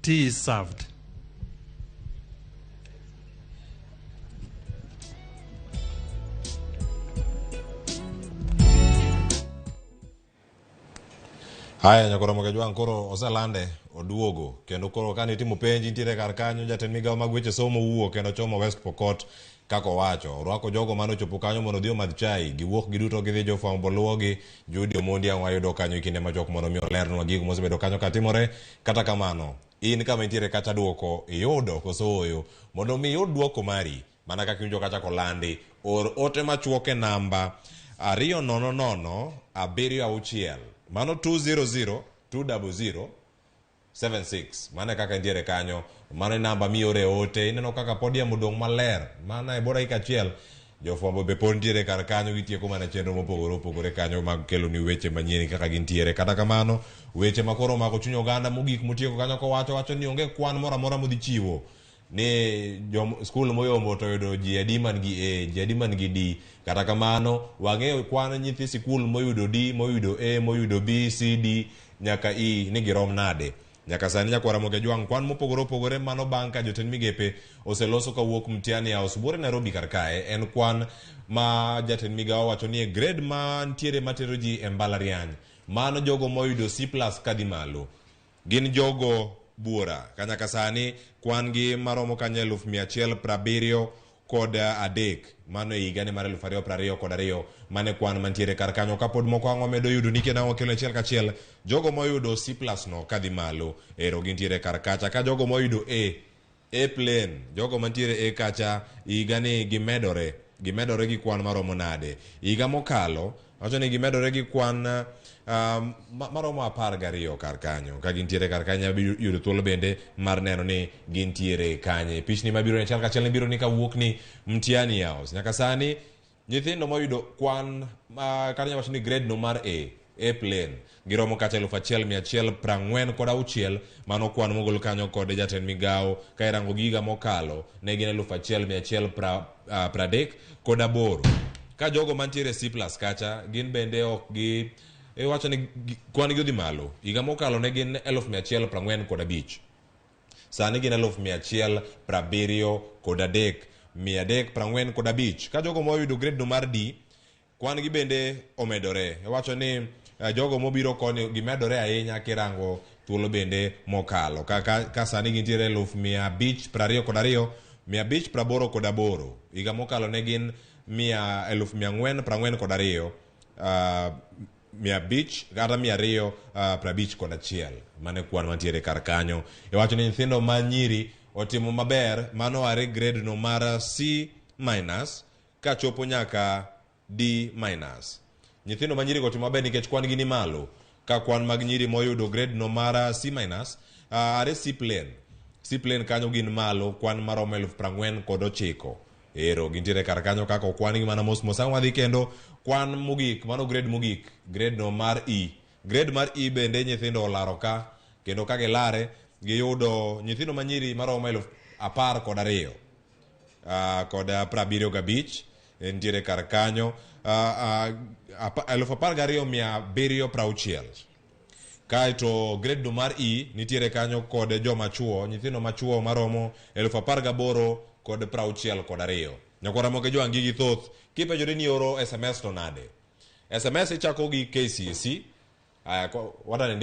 Tea is served. Haya nyakoro Mokejwang koro oselande oduogo kendo koro kane itimo penj nitiere kar kanyo jatend migawo mag weche somo wuok kendo chomo West Pokot kako wacho orwako jogo mano chopo kanyo mondo dhi omadh chai giwuok giduto gidhi jofwambo luwogi Judy Omondi ang' wayudo kanyo e kinde machok mondo mi olernwa gigo mosebedo kanyo katimore. Kata kamano in kama nitiere kacha duoko iyudo koso oyo mondo mi iyud duoko mari mana kaka iwinjo kacha kolandi or ote machuok e namba 200 76 mano 200 200 76 mane kaka nitiere kanyo mano e namba miore ote ineno kaka podium odong' maler mana e bora achiel jofwambo be pod nitiere kar kanyo gitieko mana chenro mopogore opogore kanyo mag kelo ni weche manyien kaka gintiere. Kata kamano weche makoro mako chuny oganda mogik motieko kanyo wacho ni onge kwan moro amora modhi chiwo ni skul moyombo to yudo ji adi man gi A, ji adi man gi D. Kata kamano wang'eyo kwan nyithi sikul moyudo D, moyudo A, moyudo B, C, D nyaka E ni girom nade. Nyaka sani nyakwara Mokejwang' kwan mopogore opogore mano bang' ka jotend migepe oseloso kawuok Mtiani House buore Nairobi kar kae en kwan ma jatend migawo wacho ni e grade ma ntiere matero ji e mbalariany mano jogo moyudo C+ kadhi malo gin jogo buora ka nyaka sani kwan gi maromo kanyo 173 kod adek mano e higa ni mar 2022 mane kwan mantiere kar kanyo kapod moko ang'o medo yudo nikech nang'o kelo achiel kachiel jogo moyudo C+ no kadhi malo ero gintiere kar kacha ka jogo moyudo A plain jogo mantiere A kacha higa ni gimedore gi kwan maromo nade. Higa mokalo wacho ni gimedore gi kwan maromo 12 kar kanyo ka gintiere kar kanyo yudo thuolo bende mar neno ni gintiere kanye. Pichni mabiro achiel kachiel ni biro ni kawuok ni Mtiani House nyaka sani nyithindo moyudo kwan kata nyawacho ni grade no mar A plain giromo kacha 1146 mano kwan mogol kanyo kod jatend migawo ka irango giga mokalo ne gin 1130 kod 8 ka jogo mantiere C+ kacha gin bende ok gi wacho ni kwan gi odhi malo higa mokalo ne gin 1145 sani gin 1173 kod 345 ka jogo moyudo grade no mar D kwan gi bende omedore wacho ni jogo mobiro koni gimedore ahinya kirango thuolo bende mokalo ka sani gintiere 1522 588 higa mokalo ne gin 1442 500 kata 251 mane kwan mantiere kar kanyo. Iwacho ni nyithindo ma nyiri otimo maber mano are grade no mar C- ka chopo nyaka D-. Nyithindo ma nyiri otimo maber nikech kwan gi ni malo ka kwan mag nyiri moyudo grade no mar C- are C plain kanyo gin malo kwan maromo 49 ero gintiere kar kanyo kako kwan gi mana mos ang' wadhi kendo kwan mogik mano grade mogik grade no mar E. Grade mar E bende nyithindo olaro ka kendo ka gilare giyudo nyithindo manyiri maromo 12 kod 75 ntiere kar kanyo 12760 kaeto grade no mar E nitiere kanyo kod joma chuo nyithindo machuo maromo 18 kod 62. Nyakwara Mokejwang' gigi thoth kipenjore ni oro SMS to nade. SMS ichako gi KCSE wadane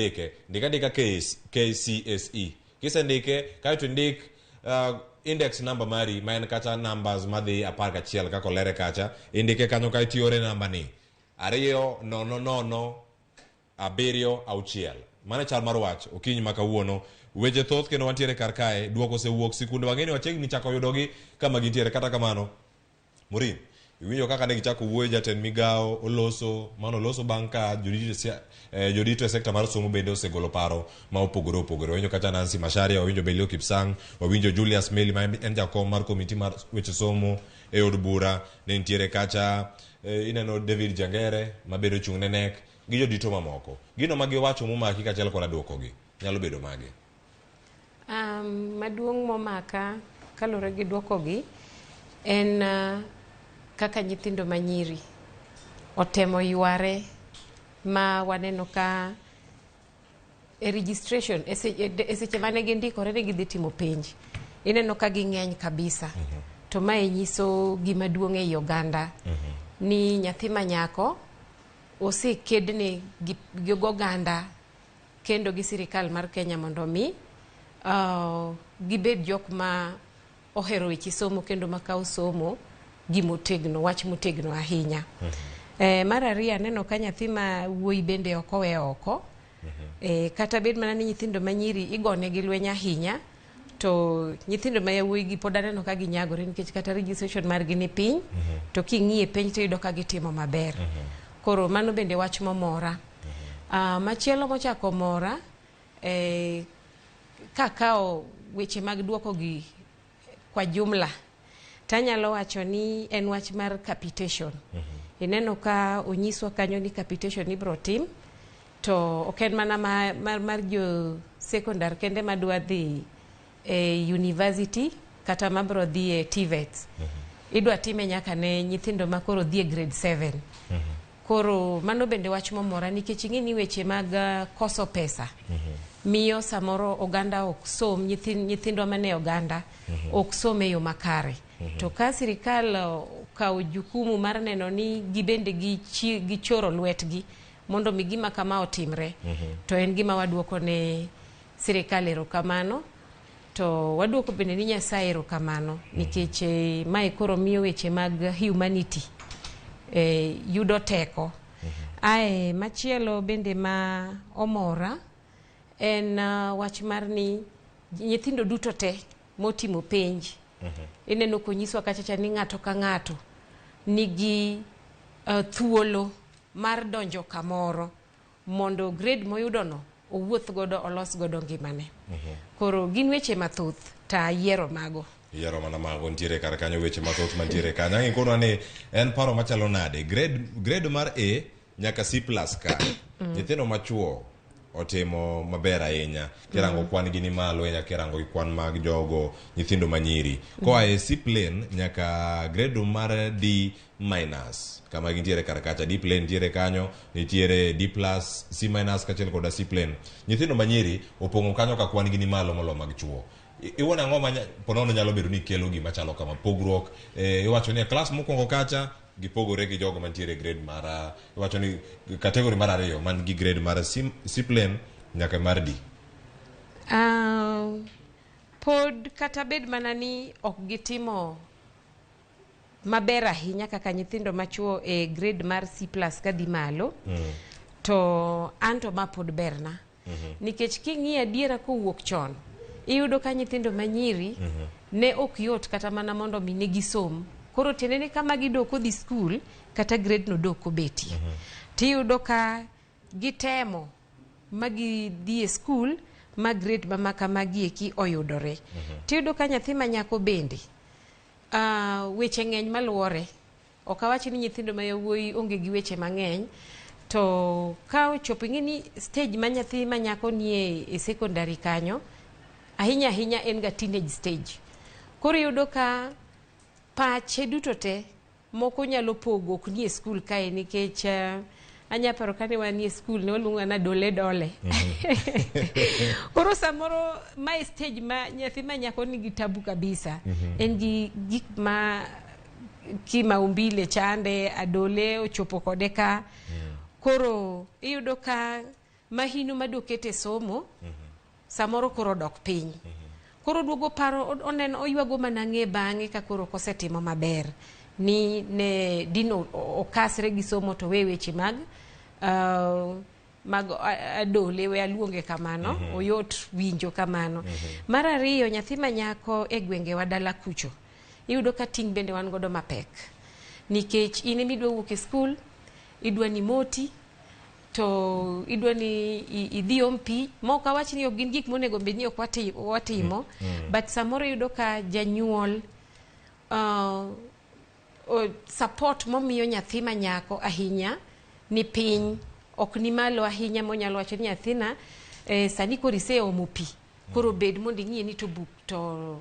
ndika KCSE kisendike kaeto indik index number mari ma en kacha numbers madhi 11 kako lere kacha indike kanyo ka itiore namba ni 20076 mane chal mar wach okinyi ma kawuono weche thoth kendo wantiere kar kae duoko osewuok sikunde wang'eni wachiegni chako yudogi kama gintiere. Kata kamano Morin iwinjo kaka ne gichako wuoyo jatend migawo oloso bang' ka jodito e sekta mar somo bende osegolo paro ma opogore opogore. Winjo kata Nancy Macharia, winjo Belio Kipsang, winjo Julius Meli ma en jakom mar komiti mar weche somo e od bura ne ntiere kacha ineno David Jangere mabedo chung' ne nek gi jodito mamoko. Gino ma giwacho momaki kachiel kod duokogi nyalo bedo mage. Maduong' momaka kalure gi duokogi en kaka nyithindo manyiri otemo yware ma waneno ka e registration e seche mane gindikore ni gidhi timo penj, ineno ka ging'eny kabisa. To mae nyiso gima duong' ei oganda ni nyathi manyako osekedne gi oganda kendo gi sirikal mar Kenya mondo mi gibed jok ma ohero weche somo kendo makawo somo gimotegno, wach motegno ahinya. Mar ariyo aneno ka nyathi ma wuoyi bende ok owe oko. Kata bed mana ni nyithindo manyiri igone gi lweny ahinya, to nyithindo ma yawuoyi gi pod aneno ka ginyagore nikech kata registration margi ni piny, to king'iye penj to iyudo ka gitimo maber. Koro mano bende wach momora. Machielo mochako mora, kakao weche mag duoko gi kwa jumla, tanyalo wacho ni en wach mar capitation. Ineno ka onyiswa kanyo ni capitation ibro tim, to ok en mana mar jo secondary kende madwa dhi university kata mabro dhi e TVETs. Idwa time nyaka ne nyithindo ma koro dhi e grade 7. Koro mano bende wach momora nikech ing'e ni weche mag koso pesa miyo samoro oganda ok som, nyithindwa mane oganda ok som e yo makare. To ka sirikal kawo jukumu mar neno ni gibende gichoro lwetgi mondo mi gima kama otimre, to en gima waduoko ne sirikal erokamano, to waduoko bende ni Nyasaye erokamano nikech mae koro miyo weche mag humanity yudo teko. Machielo bende ma omora en wach mar ni nyithindo duto te motimo penj, ineno konyiswa kachacha ni ng'ato ka ng'ato nigi thuolo mar donjo kamoro mondo grade moyudono owuoth godo, olos godo ngimane. Koro gin weche mathoth ta yiero mago. Yiero mana mago ntiere kar kanyo weche mathoth mantiere kanyo. Ang'e kono ni en paro machalo nade grade mar A nyaka C+ ka. Nyithindo machuo otimo maber ahinya, kirango kwan gi ni malo ahinya kirango gi kwan mag jogo nyithindo manyiri. Koa e C plain nyaka grade mar D-, kama gintiere kar kacha. D plain ntiere kanyo, nitiere D+, C- kachiel koda C plain. Nyithindo manyiri opong'o kanyo ka kwan gi ni malo molo mag chuo. Iwona ang'o ma ponono nyalo bedo ni kelo gima chalo kama pogruok? Iwacho ni klas mokwongo kacha gipogore gi jogo mantiere grade mar, iwacho ni kategori mar ariyo man gi grade mar C plain nyaka mar D. Pod kata bed mana ni ok gitimo maber ahinya kaka nyithindo machuo e grade mar C+ kadhi malo, to anto ma pod berna. Nikech king'iyo adiera kowuok chon, iyudo ka nyithindo manyiri ne ok yot kata mana mondo mi ne gisom. Koro tiende ni kama gidoko dhi skul kata grade no doko beti. Tiyudo ka gitemo magidhi e skul ma grade ma kama gieki oyudore. Tiyudo ka nyathi manyako bende weche ng'eny maluore. Ok awachi ni nyithindo ma yawuoyi onge gi weche mang'eny, to ka ochopo ing'e ni stage ma nyathi manyako nie e secondary kanyo, ahinya ahinya en ga teenage stage. Koro yudo ka pache duto te moko nyalo pogo ok nie skul kae, nikech anyaparo kane wanie skul ne waluonga na dole. Koro samoro my stage ma nyathi manyako nigi tabu kabisa. En gi gik ma kimaumbile chande, adole ochopo kode ka. Koro iyudo ka mahino madokete somo samoro koro dok piny. Koro duogo paro oneno oywago mana ng'e bang'e ka koro kosetimo maber ni ne dino okasre gi somo to weche mag adole we aluonge kamano, oyot winjo kamano. Mar ariyo, nyathi manyako e gwenge wa dala kucho iyudo ka ting' bende wan godo mapek, nikech in midwa wuok e skul, idwa ni moti, to idwa ni idhi om pi. Mok awach ni ok gin gik monego bed ni ok watimo, but samoro yudo ka janyuol support momiyo nyathi manyako ahinya ni piny, ok ni malo ahinya monyalo wacho ni nyathina sani koro ise omo pi, koro bed mondo ing'iye ni to buk to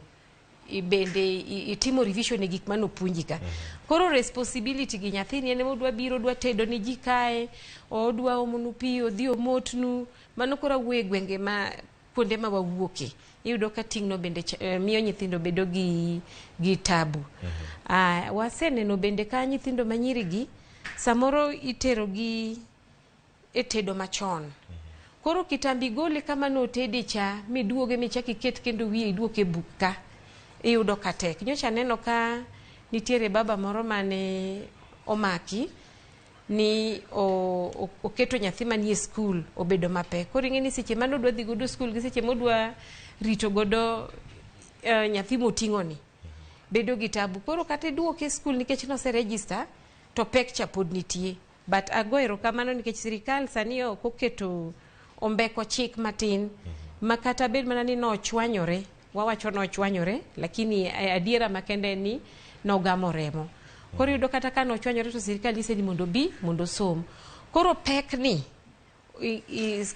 bende itimo revision e gik mano puonji ka. Koro responsibility gi nyathini en modwa biro, dwa tedo ni ji kae, odwa omonu pi, odhi omotnu, mano koro wuoye gwenge ma kuonde ma wawuoke. Iyudo ka ting'no bende miyo nyithindo bedo gi tabu. Waseneno bende ka nyithindo manyiri gi samoro itero gi e tedo machon. Koro kitambi gole kama no tedi cha miduoge michaki iket kendo wiye iduoke buk ka. Iyudo ka tek. Nyocha neno ka nitiere baba moro mane omaki ni oketo nyathi manie skul obedo mapek. Koro ing'eni seche mano dwa dhi godo skul gi seche modwa rito godo nyathi moting'o ni bedo gi tabu. Koro kata duoke skul nikech no se register to pek cha pod nitie. But agoero kamano nikech sirikal sani ok oketo ombeko chik matin makata bed mana ni no chwanyore, wawacho no chwanyore, lakini adiera makende ni no gamo remo. Koro yudo kata ka no chwanyore to sirikal ise ni mondo som. Koro pek ni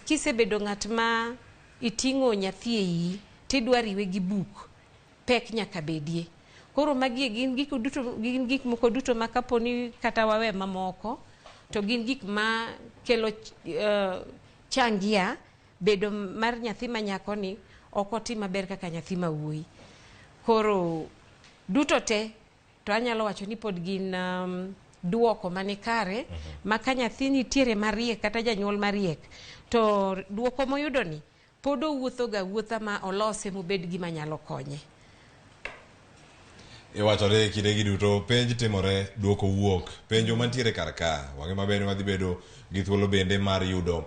kise bedo ng'at ma iting'o nyathi ei tidwa riwe gi buk, pek nyaka bedie. Koro magi gin gik moko duto ma kaponi kata wawe mamoko to gin gik ma kelo changia bedo mar nyathi manyako ni ok otim maber kaka nyathi ma wuoyi. Koro duto te to anyalo wacho ni pod gin duoko mane kare maka nyathi nitiere mariek kata janyuol mariek to duoko moyudo ni pod owuotho ga wuotha ma olose mobed gima nyalo konye. Iwachore kinde gi duto penj timore, duoko wuok, penjo mantiere kar ka, wang'e maber wadhi bedo gi thuolo bende mar yudo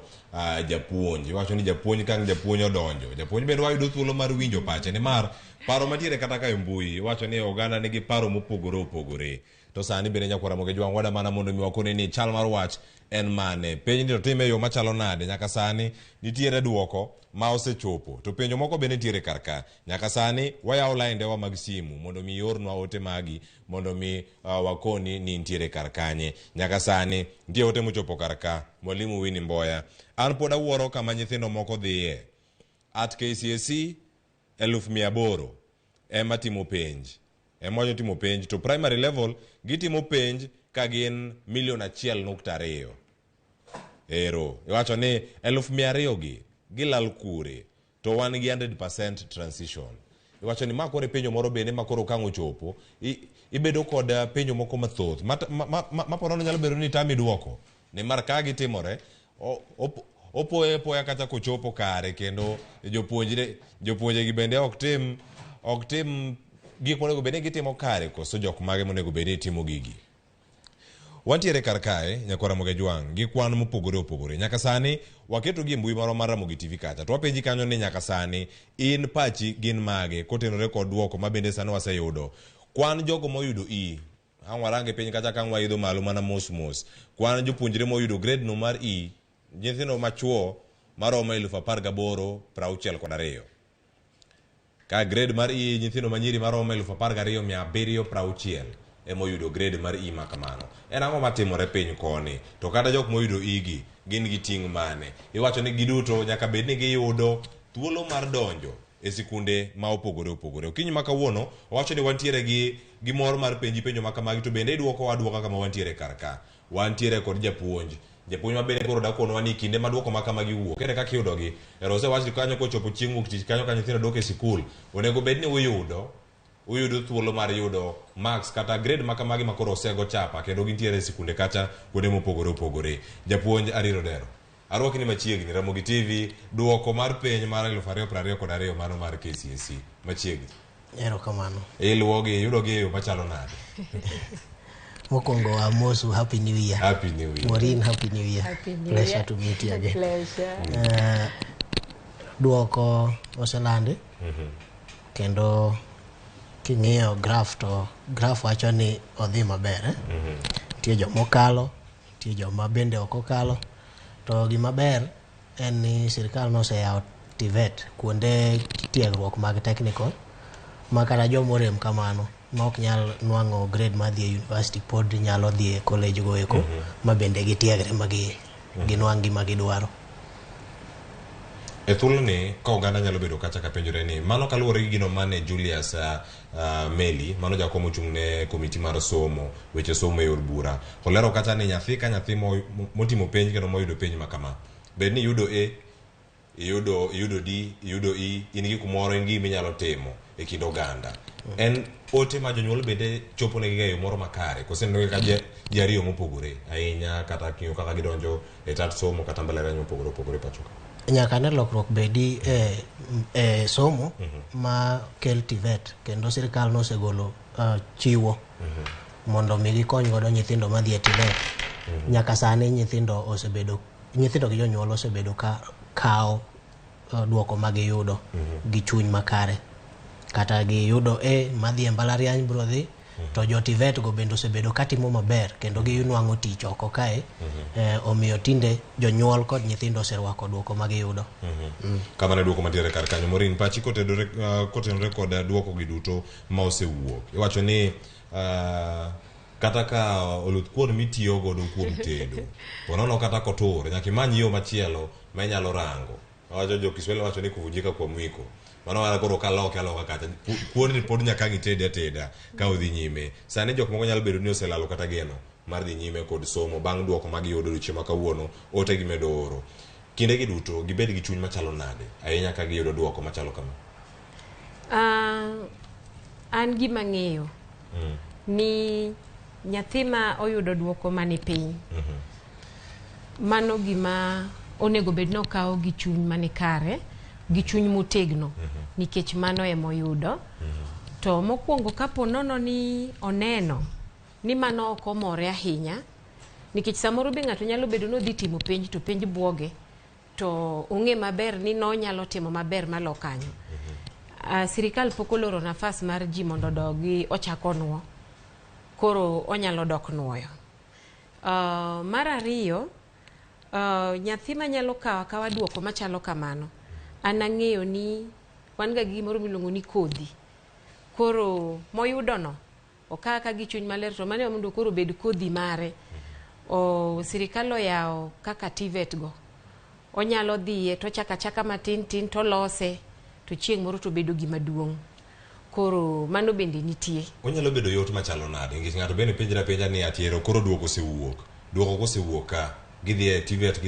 japuonj. Iwacho ni japuonj kang japuonj odonjo, japuonj bende wayudo thuolo mar winjo pache, ni mar paro mantiere kata ka mbui. Iwacho ni oganda nigi paro mopogore opogore. To sani bende nyakwara moge jwang' wada mana mondo mi wakone ni chal mar wach en mane. Penj ni to time yo machalo nade, nyaka sani nitiere duoko ma osechopo. To penjo moko bende nitiere kar ka. Nyaka sani wayawo lainde wa mag simu mondo mi yornwa ote magi mondo mi wakoni ni nitiere kar kanye. Nyaka sani nitie ote mochopo kar ka. Mwalimu Winnie Mboya, an pod awuoro kama nyithindo moko dhiye. At KCSE 1800 ema timo penj. Emojo timo penj to primary level gitimo penj ka gin 1.2 million. Iwacho ni 200,000 gi gilal kure to wan gi 100% transition. Iwacho ni makore penjo moro bende makoro kango chopo ibedo kod penjo moko mathoth maporono nyalo bedo ni tami duoko ni mar ka gitimore opoe poya kata kochopo kare kendo jopuonje gi bende ok tim gik monego bende gitimo kare koso jok mage monego bende timo gigi. Wantiere kar kae nyakwara moge jwang' gi kwan mopogore opogore. Nyaka sani waketo gi mbui maro mar Ramogi TV kacha. To wapenji kanyo ni nyaka sani in pachi gin mage kotenore kod duoko ma bende sani waseyudo. Kwan jogo moyudo E. Ang warange piny kacha kang waidho malo mana mos. Kwan jopuonjre moyudo grade no mar E. Nyithindo machuo maromo 18,62. Ka grade mar E nyithindo manyiri maromo 12,760 emoyudo grade mar E makamano. En ang'o matimore piny koni? To kata jok moyudo E gi gin gi ting' mane? Iwacho ni giduto nyaka bed ni giyudo thuolo mar donjo e sikunde ma opogore opogore. Okinyi ma kawuono wacho ni wantiere gi mor mar penjo makamagi to bende duoka kama wantiere kar ka. Wantiere kod japuonj ma bende koro dakono ni kinde ma duoko makamagi wuok ere kaka iyudogi. Erose wach kanyo kochopo chieng' wuok tich kanyo ka nyithindo dok e sikul onego bed ni uyudo thuolo mar yudo marks kata grade makamagi ma koro osego chapa kendo gintiere e sikunde kacha kuonde mopogore opogore. Japuonj Ariro Dero, arwaki ni machiegni Ramogi TV duoko mar penj mar 2022 mano mar KCSE machiegni. Erokamano. Iluwogi yudogi e yo machalo nade? Mokwongo amosu, happy new year. Happy new year. Maureen, happy new year. Happy new Pleasure year. to meet you again. Pleasure. Duoko oselandi. Kendo king'iyo graph wacho ni odhi maber. Tie jomokalo, tie joma bende ok okalo. To gima ber en ni sirikal noseyawo TVET kuonde tiegruok mag technical ma kata jomorem kamano ma ok nyal nwang'o grade ma dhi e university pod nyalo dhi e college go eko ma bende gitiegre ma ginwang' gima gidwaro. E thuolo ni ka oganda nyalo bedo kacha ka penjore ni mano kaluwore gi gino mane Julius Meli mano jakom ochung' ne komiti mar somo weche somo e yor bura olero kacha ni nyathi ka nyathi motimo penj kendo moyudo penj ma kama bed ni yudo A yudo D yudo E in gi kumoro in gi minyalo timo e kind oganda en ote ma jonyuol bende chopo ne gi yo moro makare kosendo ka ji ariyo mopogore ahinya kata kinyo kaka gidonjo e tat somo kata mbalariany mopogore pachoka nyaka ne lokruok bedi e somo ma kel TVET kendo sirkal nosegolo chiwo mondo mi gikony godo nyithindo madhi e TVET nyaka sani nyithindo gi jonyuol osebedo ka kao duoko ma giyudo gi chuny makare kata giyudo madhi e mbalariany bro dhi to jo TVET go bende osebedo katimo maber kendo ginwang'o tich oko kae omiyo tinde jonyuol kod nyithindo oserwako duoko ma giyudo kamano duoko mantiere kar kanyo Morin pachi kotenore kod duoko gi duto ma osewuok iwacho ni kata ka oluth kuon mitiyo godo kuom tedo ponono kata kotur nyaka imany yo machielo ma inyalo rango wacho jo Kiswahili wacho ni kuvujika kwa mwiko mano wala koro aloka kata kuon ni pod nyaka ngitede ateda ka odhi nyime sani jok moko nyalo bedo ni oselalo kata geno mar dhi nyime kod somo bang' duoko ma giyudo duche ma kawuono ote gi medo oro kinde gi duto gibed gi chuny machalo nade ahinya ka giyudo duoko machalo kama an gima ng'eyo ni nyathi ma oyudo duoko mani piny mano gima onego bed no kawo gi chuny mani kare gi chuny motegno nikech mano e moyudo to mokwongo kapo nono ni oneno ni mano ok omore ahinya nikech samoro be ng'ato nyalo bedo no dhi timo penj to penj buoge to ong'e maber ni no nyalo timo maber malo kanyo sirikal pok oloro nafas mar ji mondo dogi ochako nuo koro onyalo dok nuoyo mar ariyo nyathi manyalo kawa duoko machalo kamano an ang'eyo ni wan ga gimoro miluongo ni kodhi koro moyudo no okaka gi chuny maler to mane mondo koro bed kodhi mare sirikal oyawo kaka TVET go onyalo dhiye to chaka matin tin to lose to chieng' moro to bedo gima duong' koro mano bende nitie onyalo bedo yot machalo nade nikech ng'ato bende penja ni atiero koro duoko kosewuok ka gidhi e TVET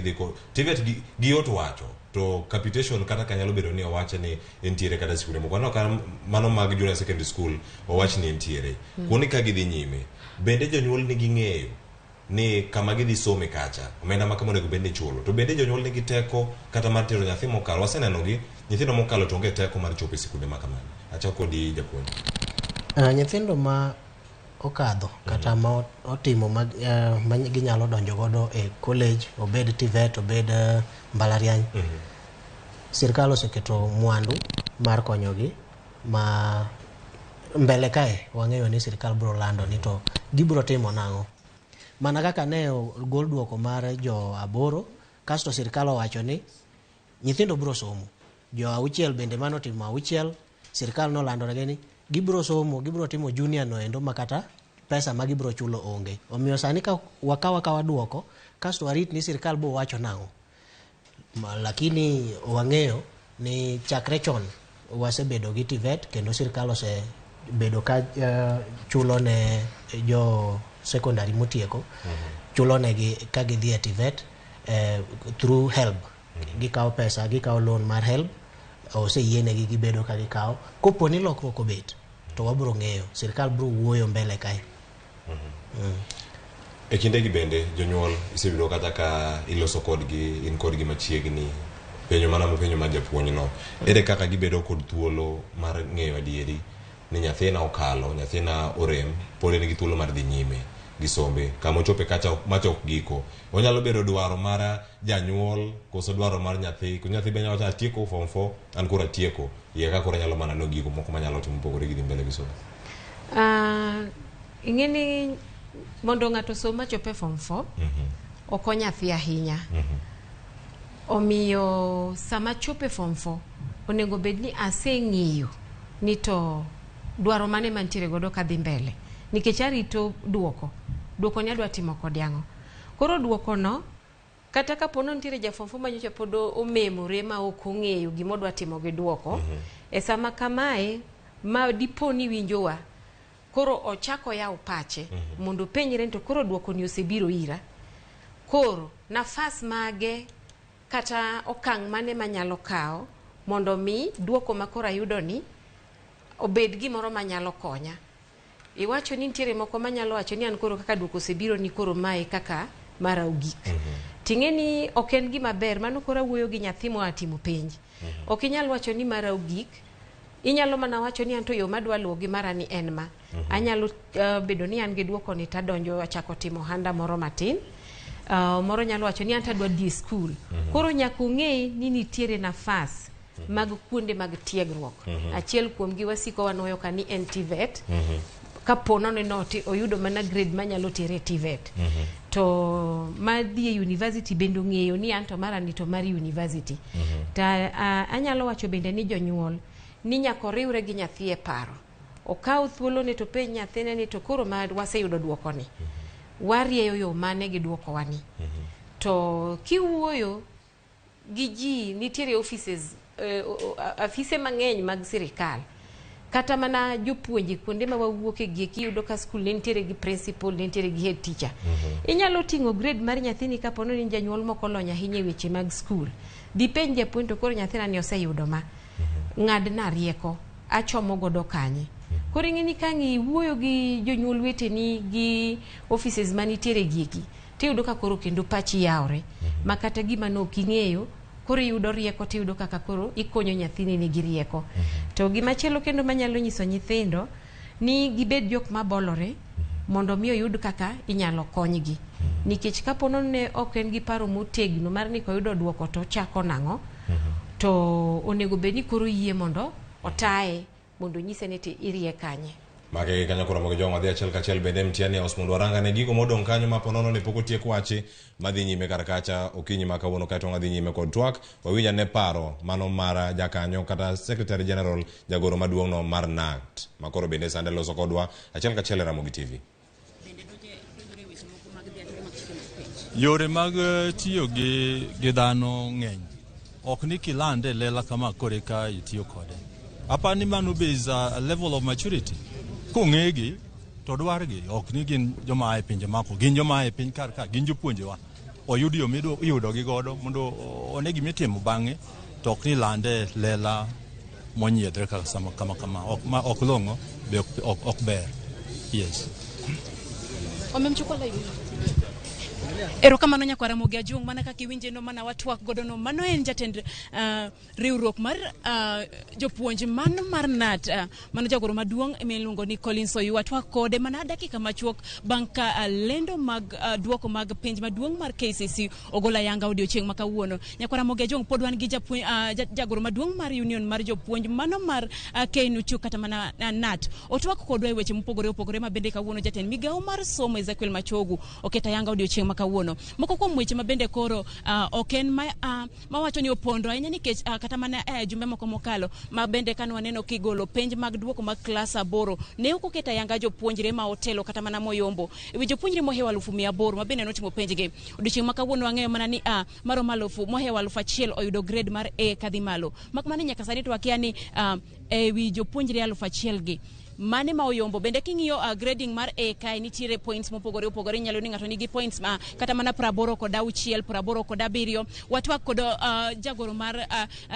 TVET gi yot wacho to capitation kata kanyalo bedo ni owache ni entiere kata sikunde moko mano mag junior secondary school owach ni entiere kuoni ka gidhi nyime bende jonyuol nigi ng'eyo ni kama gidhi some kacha omenda ma kamano bende chulo to bende jonyuol nigi teko kata mar tero nyathi mokalo waseneno gi nyithindo mokalo to onge teko mar chopo e sikunde ma kamano achako di japuonj nyithindo ma okadho kata ma otimo ma ginyalo donjo godo e college obed TVET obed mbalariany sirkal oseketo mwandu mar konyogi ma mbele kae wang'eyo ni sirkal bro lando ni to gibro timo nang'o mana kaka ne gol duoko mar jo 8 kasto sirkal owacho ni nyithindo bro somo jo 6 bende mano timo 6 sirkal no landore ni gibro somo gibro timo junior no endo makata pesa ma gibro chulo onge omiyo sani ka wakawa duoko kasto warit ni sirkal bo wacho nang'o lakini wang'eyo ni chakre chon wasebedo gi TVET kendo sirkal osebedo ka chulo ne jo secondary motieko chulo negi ka gidhi e TVET through HELB gikawo pesa gikawo loan mar HELB oseyienegi gibedo ka gikawo kopo ni lokruok obet to wabro ng'eyo sirkal bro wuoyo mbele kae e kinde gi bende jonyuol isebedo kata ka iloso kodgi in kodgi machiegni penjo mana mo penjo ma japuonj no ere kaka gibedo kod thuolo mar ng'eyo adieri ni nyathina okalo nyathina orem pod en gi thuolo mar dhi nyime gi sombe kama ochope kacha machok giko onyalo bedo dwaro mar janyuol koso dwaro mar nyathi ko nyathi benya wacha tieko form 4 an kura tieko ye ka kora nyalo mana no giko moko manyalo timo pogore gi mbele gi somo ing'eni mondo ng'ato soma chope form 4 ok nyathi ahinya omiyo sama chope form 4 onego bed ni aseng'iyo ni to dwaro mane mantiere godo kadhi mbele nikech arito duoko nyadwa timo kod yang'o koro duoko no kata ka pono ntiere jafwambo manyocha pod omemore ma ok ong'eyo gimodwa timo gi duoko e sama kamae ma diponi winjowa koro ochako yaw pache mondo penjre to koro duoko ni osebiro ira koro nafas mage kata okang' mane manyalo kawo mondo mi duoko ma koro ayudo ni obed gimoro manyalo konya. Iwacho ni ntiere moko manyalo wacho ni an koro kaka duoko osebiro ni koro mae kaka mara ogik. Ting'e ni ok en gima ber, mano koro wuoyo gi nyathi moa timo penj. Ok inyal wacho ni mara ogik, inyalo mana wacho ni an to yo madwa luwo gi mara ni en ma. Anyalo bedo ni an gi duoko ni tadonjo achako timo handa moro matin. Moro nyalo wacho ni an tadwa dhi skul. Koro nyaka ung'e ni nitiere nafas mag kuonde mag tiegruok. Achiel kuom gi wasiko wanoyo ka ni en TVET. Kapono ni oyudo mana grade manyalo tere TVET. To madhi e university bende ng'eyo ni an to mara ni to mari university. Ta anyalo wacho bende ni jonyuol ni nyaka riwre gi nyathi e paro. Okaw thuolo ne to penj nyathine ni to koro ma waseyudo duoko ni. Warieyo yo mane gi duoko wani. To kiwuoyo gi ji nitiere afise mang'eny mag sirikal. Kata mana jopuonje kuonde ma wawuoke gi kiyudo ka skul nitiere gi principal, nitiere gi head teacher. Inyalo ting'o grade mar nyathini kapono ni janyuol moko lony ahinya e weche mag skul. Dipenj japuonj to koro nyathina ni oseyudo ma. Ng'adna rieko, achomo godo kanye. Koro ing'eni ka wuoyo gi jonyuol weteni gi offices manitiere gieki, tiyudo ka koro kendo pachi yawre. Ma kata gima nok ing'eyo, koro yudo rieko tiyudo kaka koro ikonyo nyathini ni gi rieko. To gimachielo kendo manyalo nyiso nyithindo ni gibed jok mabolore mondo mi oyud kaka inyalo konygi. Nikech kapono ne ok en gi paro motegno mar ni koyudo duoko to chako nang'o, to onego bed ni koro yie mondo otaye mondo nyise ni ti irie kanye. Mage kanyo koro mogo joma dhi achiel kachiel bende mtiani osmondo waranga ne gigo modong kanyo ma ponono ne poko tiek wachi madhi nyime kar kacha okinyi ma kawuono kaito ngadhi nyime kod twak wawinja ne paro mano mara jakanyo kata Secretary General jagoro maduong' no mar NACT makoro bende sande loso kodwa achiel kachiel e Ramogi TV. Yore mag tiyo gi dhano ng'eny. Ok ni kilande lela kama kore ka itiyo kode. Apani mano be is a level of maturity. Kong'egi to dwargi ok ni gin joma e pinje mako, gin joma e piny kar ka, gin jopuonjewa. Oyudi yo yudo gi godo mondo onegi mitimo bang'e to ok ni lande lela monyiedre kama ok longo be ok ber. Yes. Omemchukua hivi. Erokamano nyakwara Ramogi Ajung mana kaka iwinje no mana watwak godo no mano en jatend riwruok mar jopuonj mano mar NAT mano jagoro maduong' miluongo ni Collins Oyuu watwak kode mana dakika machuok bang' ka lendo mag duoko mag penj maduong' mar KCC ogola yanga odiochieng' ma kawuono. Nyakwara Ramogi Ajung pod wan gi jagoro maduong' mar union mar jopuonj mano mar KNUT kata mana NAT otwak kodwa e weche mopogore opogore ma bende kawuono jatend migawo mar somo Ezekiel Machogu oketa yanga odiochieng' ma kawuono. Moko kuom weche ma bende koro oken ma wacho ni opondo ahinya nikech kata mana jumbe moko mokalo ma bende kan waneno kigolo penj mag duoko mag klas 8 ne ok oketa yanga jopuonjre ma otelo kata mana moyombo ewi jopuonjre mohewa 800 ma bende notimo penjgi odiochieng' ma kawuono wang'eyo mana ni maro malufu mohewa 1000 oyudo grade mar A kadhi malo mak mana nyaka sani to wakia ni ewi jopuonjre 1000 gi mane ma oyombo bende king'iyo grading mar A kai nitiere points mopogore opogore nyalo ni ng'ato nigi points kata mana 80 kod 6 80 kod 7 watwak kod jagoro mar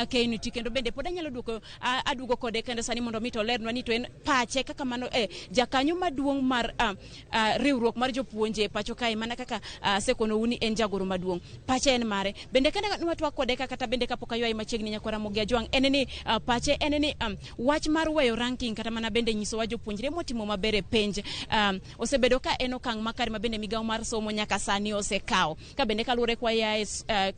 KNUT kendo bende pod anyalo adugo kode kendo sani mondo mi to lernwa ni to en pache kaka mano jakanyo maduong' mar riwruok mar jopuonje pacho kai mana kaka sekono uni en jagoro maduong' pache en mare bende kendo watwak kode kata bende kapok aywa machiegni Nyakwara Ramogi Ajung en ni pache en ni wach mar weyo ranking kata mana bende nyiso wa jopuonjre motimo maber e penj osebedo ka en okang' makare ma bende migawo mar somo nyaka sani osekawo ka bende kaluwore kwa ya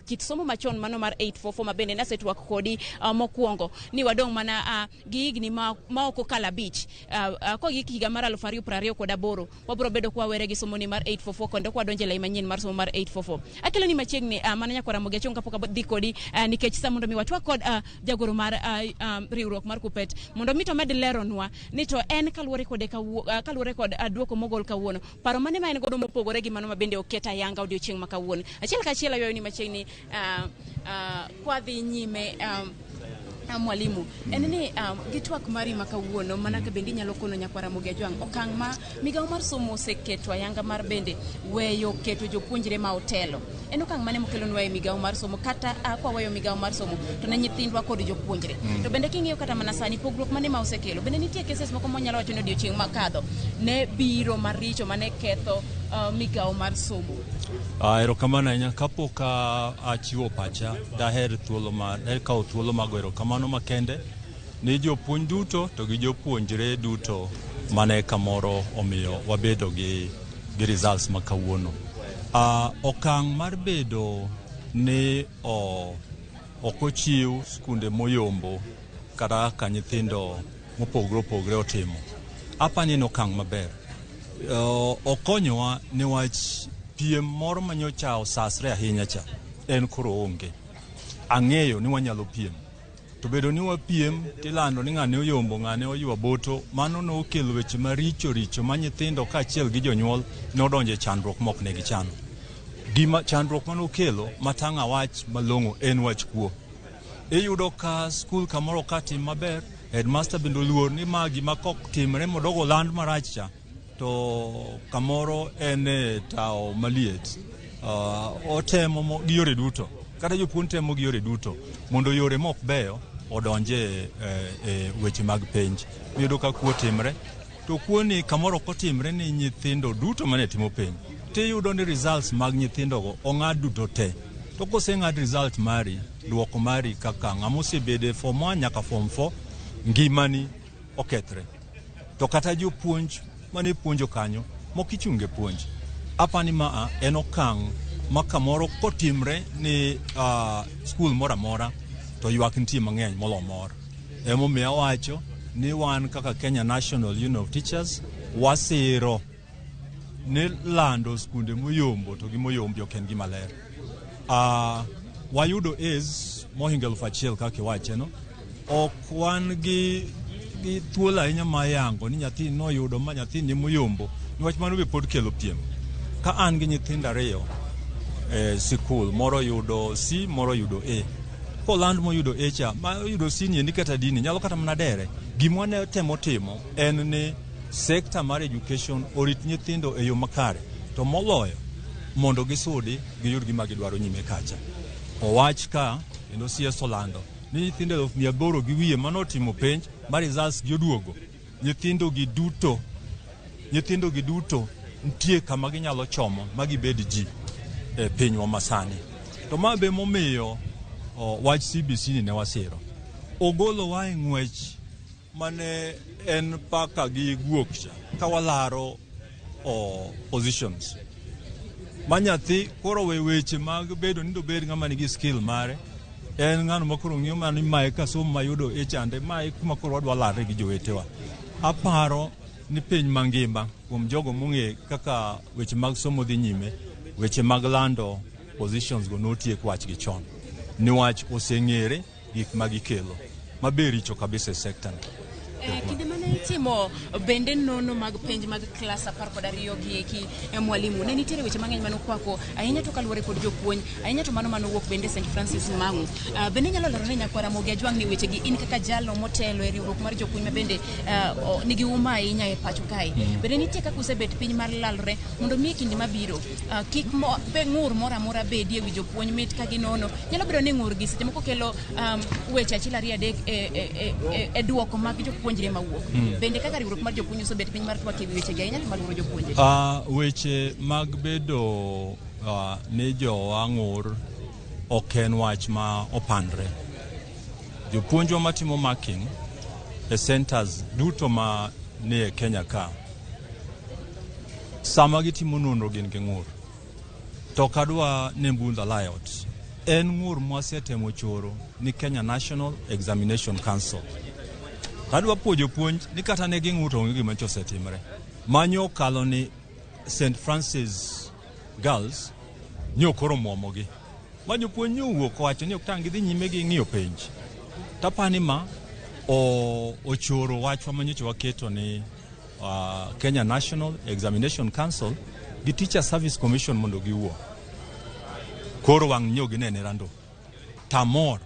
kit somo machon mano mar 844 ma bende nasetwak kodi mokwongo ni wadong' mana gi higni ma ok okalo 5 ko gi higa mar 2028 wabro bedo kwa were gi somo ni mar 844 kendo kwa donje lai manyien mar somo mar 844 akelo ni machiegni mana Nyakwara Ramogi Ajung kapok adhi kodi nikech sa mondo mi watwak kod jagoro mar riwruok mar KUPPET mondo mi to med leronwa ni to to en kaluwore kod duoko mogol kawuono paro mane ma en godo mopogore gi mano ma bende oketa yanga odiochieng' ma kawuono achiel kachiel ayoyo ni machiegni kwadhi nyime mwalimu en ni gi twak mari ma kawuono mana ka bende nyalo kono nyakwara Mogi Ajwang' okang' ma migawo mar somo oseketo ayanga mar bende weyo keto jopuonjre ma otelo en okang' mane mokelo nwa e migawo mar somo kata kwa weyo migawo mar somo to ne nyithindwa kod jopuonjre to bende king'iyo kata mana sani pogruok mane ma osekelo bende nitie cases moko monyalo wacho ni odiochieng' makadho ne biro maricho mane ketho migawo mar somo. Erokamano ahinya kapok achiwo pacha daher kawo thuolo mag erokamano makende ni jopuonj duto to gi jopuonjre duto mane kamoro omiyo wabedo gi results ma kawuono. Okang' mar bedo ni ok ochiw skunde moyombo kata ka nyithindo mopogre opogre otimo apani en okang' maber. Okonyowa niwach piem moro manyocha osasre ahinya cha en koro onge. Ang'eyo ni wanyalo piem to bedo ni wapiem tilando ni ng'ane oyombo ng'ane oywa boto mano no okelo weche maricho richo ma nyithindo kaachiel gi jonyuol nodonje chandruok mok ne gichano. Gima chandruok mano okelo matang'a wach malong'o en wach kuo. Iyudo ka skul kamoro katim maber headmaster bendo luor ni magi makok timre modogo land marach cha to kamoro en tao maliet. Otemo gi yore duto kata jopuonj temo gi yore duto mondo yore mok beyo odonje weche mag penj. Iyudo ka kuo timre to kuo ni kamoro kotimre ni nyithindo duto mane timo penj tiyudo ni results mag nyithindogo ong'ad duto te. To koseng'ad result mari duoko mari kaka ng'ama osebede form 1 nyaka form 4 ngimani okethre. To kata jopuonj mane puonjo kanyo mokichunge puonj apani ma en okang' ma kamoro kotimre ni skul moro amora to ywak nitie mang'eny molo mor. Emomiyo awacho ni wan kaka Kenya National Union of Teachers wasiro ni lando skunde moyombo to gi moyombo ok en gima ler. Wayudo mohingo 1,000 kaka iwache no ok wan gi thuolo ahinya ma yango ni nyathi noyudo ma nyathi ni moyombo niwach mano be pod kelo piem. Ka an gi nyithindo 2 sikul moro yudo C moro yudo A koland moyudo A cha ma yudo C ni kata dini nyalo kata mana dere. Gima ne temo timo en ni sector mar education orit nyithindo e yo makare to moloyo mondo gisudi giyud gima gidwaro nyime kacha. Owach ka kendo CS olando ni nyithindo 800 gi wiye manotimo penj ma results gi oduogo. Nyithindo gi duto nitie kama ginyalo chomo ma gibed ji e pinywa masani. To ma be momiyo wach CBC ni ne wasiro. Ogolo wa ng'wech mane en paka gi guok cha ka walaro positions. Manyathi koro weche mag bedo ni do bed ng'ama nigi skill mare en ng'ano makoro ng'iyo mani mae ka somo mayudo chande mae kuma koro wadwa lare gi jowetewa. Aparo ni piny mangima kuom jogo mong'e kaka weche mag somo dhi nyime weche mag lando positions go notiek wach gi chon niwach oseng'ere gik magikelo maber richo kabisa e sector. Kinde mane itimo bende nono mag penj mag klas 12 gi mwalimu ne nitiere weche mang'eny manokwako ahinya to kaluwore kod jopuonj ahinya to mano manowuok bende St. Francis Mang'u. Bende nyalo lero ne nyakwara Mogi Ajwang' ni weche gi in kaka jalno motelo e riwruok mar jopuonj ma bende nigi uma ahinya e pacho kae. Bende nitie kaka usebet piny mar lalre mondo mi kinde mabiro kik be ng'ur moro amora bedie wi jopuonj mit ka ginono nyalo bedo ni ng'ur gi seche moko kelo weche achiel ariyo adek e duoko mag jopuonjre mawuok. Bende kaka riwruok mar jopuonj usebet piny mar twak ewi weche gi ahinya to maluoro jopuonje. Weche mag bedo ni jowang'ur ok en wach ma opandre. Jopuonjwa matimo marking e centers duto ma ni e Kenya ka sama gitimo nonro gin gi ng'ur. To kadwa ne mbunda layot en ng'ur mwasetemo choro ni Kenya National Examination Council. Kadwa puonjo puonj ni kata ne ging'ur to gima chosetimre. Manyo kalo ni St. Francis Girls nyokoro muomogi. Manyo puonj nyowuok wacho ni ok tang' gidhi nyime gi ng'iyo penj. Tapani ma ochoro wachwa manyocha waketo ni Kenya National Examination Council gi Teacher Service Commission mondo giwuo. Koro wang' nyogi nene rando. Tamor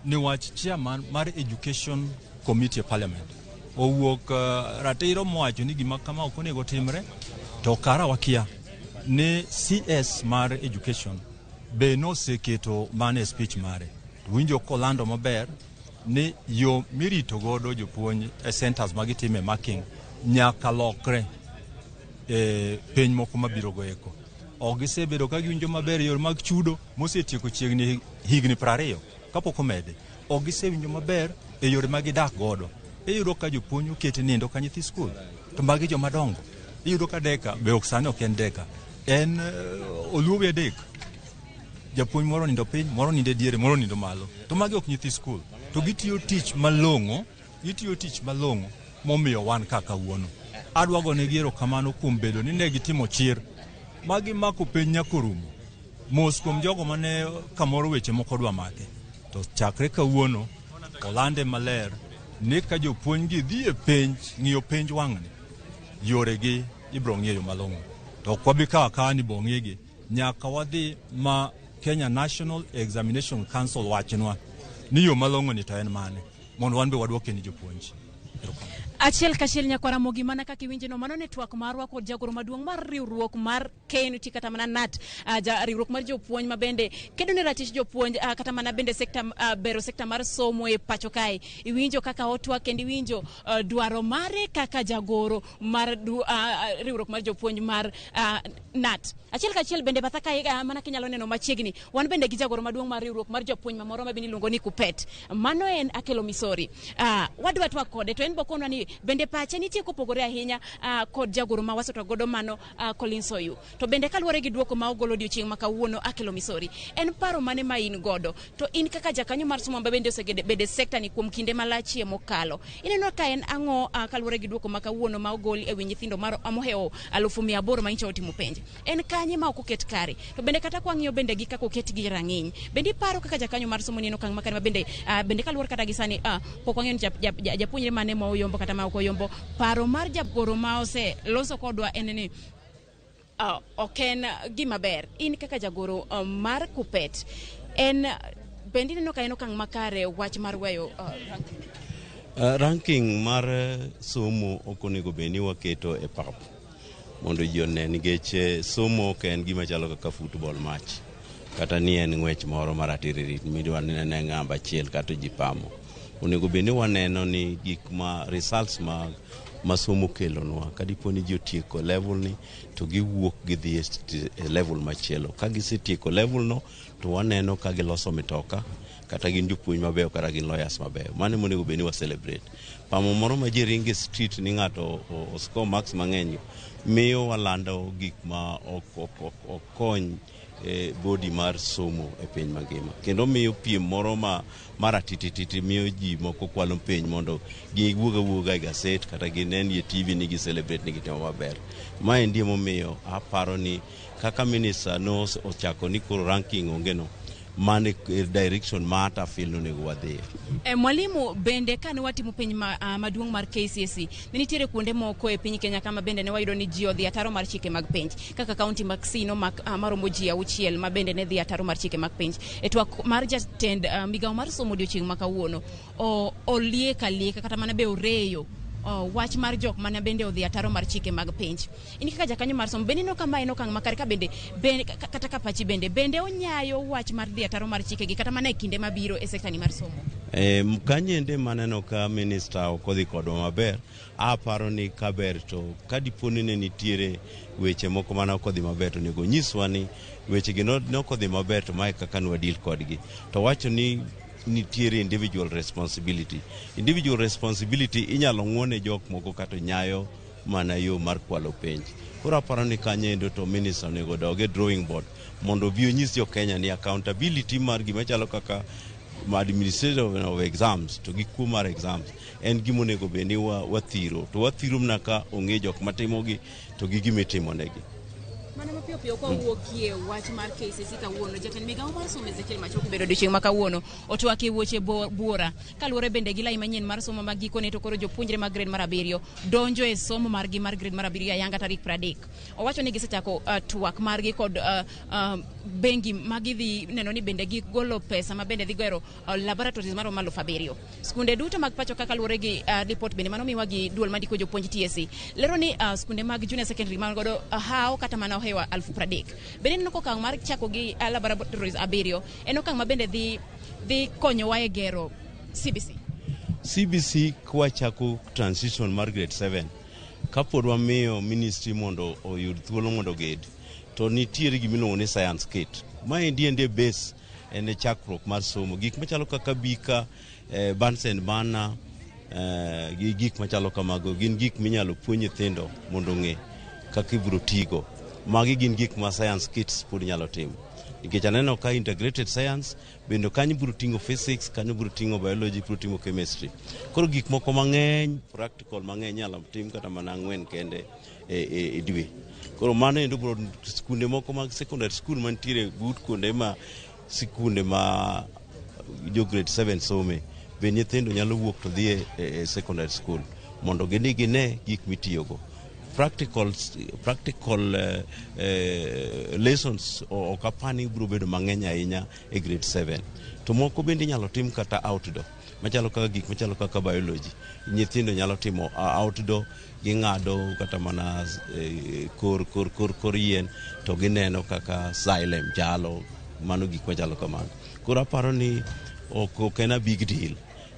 ni wach chairman mar Education Committee Parliament. Owuok ratiro mwacho ni gima kama ok onego timre to kara wakia ni CS mar Education be no seketo mane speech mare. Winjo kolando maber ni yo mirito godo jopuonj centers magitime marking nyaka lokre piny moko mabiro goeko. Ogisebedo ka giwinjo maber yor mag chudo mosetieko chiegni higni 20 kapok omede. Ogisewinjo maber e yore magidak godo. Iyudo ka jopuonj okete nindo ka nyithi skul. To magi joma dongo. Iyudo ka deka be ok sani ok en deka. En oluwe dek. Japuonj moro nindo piny, moro nindo diere, moro nindo malo. To magi ok nyithi skul. To gitiyo tich malong'o, momiyo wan kaka wuono. Adwago ne giero kamano kuom bedo ni ne gitimo chir. Magi mako piny nyakorumo. Mos kuom jogo mane kamoro weche moko dwa make. To chakre kawuono olande maler ni ka jopuonj gi dhi e penj, ng'iyo penj wang'ni, yoregi ibro ng'eyo malong'o. To kwabi kawa ni bong'egi nyaka wadhi ma Kenya National Examination Council wachnwa ni yo malong'o ni to en mane mondo wan be wadwoke ni jopuonj. Achiel kachiel nyakwara mogi mana kaka iwinjo no mano network marwa kod jagoro maduong' mar riwruok mar KNUT kata mana NAT riwruok mar jopuonj mabende kedo ne ratich jopuonj kata mana bende sekta bero sekta mar somo e pacho kae. Iwinjo kaka otwa kendo iwinjo dwaro mare kaka jagoro mar riwruok mar jopuonj mar NAT. Achiel kachiel bende batha kae mana kinyalo neno machiegni wan bende gi jagoro maduong' mar riwruok mar jopuonj mamoro mabende iluongo ni Kupet. Mano en Akelo Misori. Wadwa twak kode to en bokonwa ni bende pache nitie kopogore ahinya kod jagoro ma waseto godo mano Collins Oyu. To bende kaluwore gi duoko ma ogolo odiochieng' ma kawuono Akelo Misori. En paro mane ma in godo? To in kaka jakanyo mar somo bende osebede sekta ni kuom kinde malachie mokalo. Ineno ka en ang'o kaluwore gi duoko ma kawuono ma ogol e wi nyithindo mar amoheo 800 ma incho timo penj. En kanye ma ok oket kare? To bende kata kwang'iyo bende gi kaka oket gi rang'iny. Bende paro kaka jakanyo mar somo ni no kang' makare bende kaluwore kata gi sani pok wang'eyo japuonjre mane ma oyombo kata ma ok oyombo. Paro mar jagoro ma ose loso kodwa en ni oken gima ber. In kaka jagoro mar Kupet en bende neno ka en okang' makare wach mar weyo ranking mar somo ok onego bed ni waketo e pap mondo ji one nikech somo ok en gima chalo kaka football match kata ni en ng'wech moro mar atiririt midwa nene ng'amba achiel kata ji pamo. Onego bed ni waneno ni gik ma results ma somo kelonwa kadipo ni ji otieko level ni to giwuok gidhi e level machielo. Ka gisetieko level no to waneno ka giloso mitoka kata gin jopuonj mabeyo kata gin lawyers mabeyo. Mano monego bed ni wa celebrate. Pamo moro ma ji ringe street ni ng'ato score marks mang'eny miyo walando gik ma okony body mar somo e piny mangima. Kendo miyo piem moro mara tititi miyo ji moko kwalo piny mondo giwuoga e gaset kata ginen ye TV ni gi celebrate ni gitimo maber. Ma ndiye momiyo aparo ni kaka minister no ochako ni koro ranking onge no mane direction mata feel nego wadhi. Mwalimu bende kane watimo penj maduong' mar KCSE nitiere kuonde moko e piny Kenya kama bende ne wayudo ni ji odhi ataro mar chike mag penj kaka kaunti mag Sino maromo ji 6 ma bende ne dhi ataro mar chike mag penj. E twak mar jatend migawo mar somo odiochieng' ma kawuono olieka kata mana be oreyo wach mar jok mane bende odhi ataro mar chike mag penj. In kaka jakanyo mar somo bende no kama eno kang' makare ka bende kata ka pachi bende onyayo wach mar dhi ataro mar chike gi kata mana e kinde mabiro e sekta ni mar somo. Kanyende maneno ka minister okodhi kodwa maber, aparo ni kaber to kadiponi ne nitiere weche moko mana okodhi maber to nego nyiswa ni weche gi nokodhi maber to mae kaka nwa deal kodgi. To wacho ni nitiere individual responsibility inyalo ng'wone jok moko kata nyayo mana yo mar kwalo penj. Koro aparo ni kanyendo to minister nego doge drawing board mondo bi onyis jo Kenya ni accountability mar gima chalo kaka administration of exams to gi kuo mar exams en gima onego bed ni wathiro to wathiro mna ka ong'e jok matimogi to gi gima itimo negi. Mana mapiyo piyo kwa wuokie wach mar KCC kawuono jatend migawo mar somo Ezekiel Machogu bedo odiochieng' ma kawuono otwak e wuoche buora kaluwore bende gi lai manyien mar somo mag gikone to koro jopuonjre mag grade mar 7 donjo e somo margi mar grade mar 7 ayanga tarik 30. Owacho ni gisechako twak margi kod bengi magidhi neno ni bende gigolo pesa ma bende dhi gero laboratories mar 7,000. Skunde duto mag pacho kaka luwore gi report bende mano miwa gi duol mandiko jopuonj TSC lero ni skunde mag junior secondary man godo hawo kata mana hewa 30,000. Bende neno kokang' mar chako gi laboratories 7 en okang' ma bende dhi konyowa e gero CBC kwa chako transition mar grade 7 kapod wamiyo ministry mondo oyud thuolo mondo ged to nitiere gimiluongo ni science kit ma endie base en chakruok mar somo gik machalo kaka bika Bunsen burner gi gik machalo kamago gin gik minyalo puonj nyithindo mondo ng'e kaka ibiro tigo. Magi gin gik ma science kits pod nyalo timo nikech aneno ka integrated science bendo kanyo biro ting'o physics, kanyo biro ting'o biology, biro ting'o chemistry. Koro gik moko mang'eny practical mang'eny nyalo tim kata mana 4 kende e dwe. Koro mano endo biro skunde moko mag secondary school mantiere but kuonde ma sikunde ma jo grade 7 some be nyithindo nyalo wuok to dhi e secondary school mondo gine gik mitiyogo. Practical lessons o kapani biro bedo mang'eny ahinya e grade 7 to moko bende nyalo tim kata outdoor machalo kaka gik machalo kaka biology nyithindo nyalo timo outdoor ging'ado kata mana kor yien to gineno kaka xylem jalo mano gik machalo kamano. Koro aparo ni ok en a big deal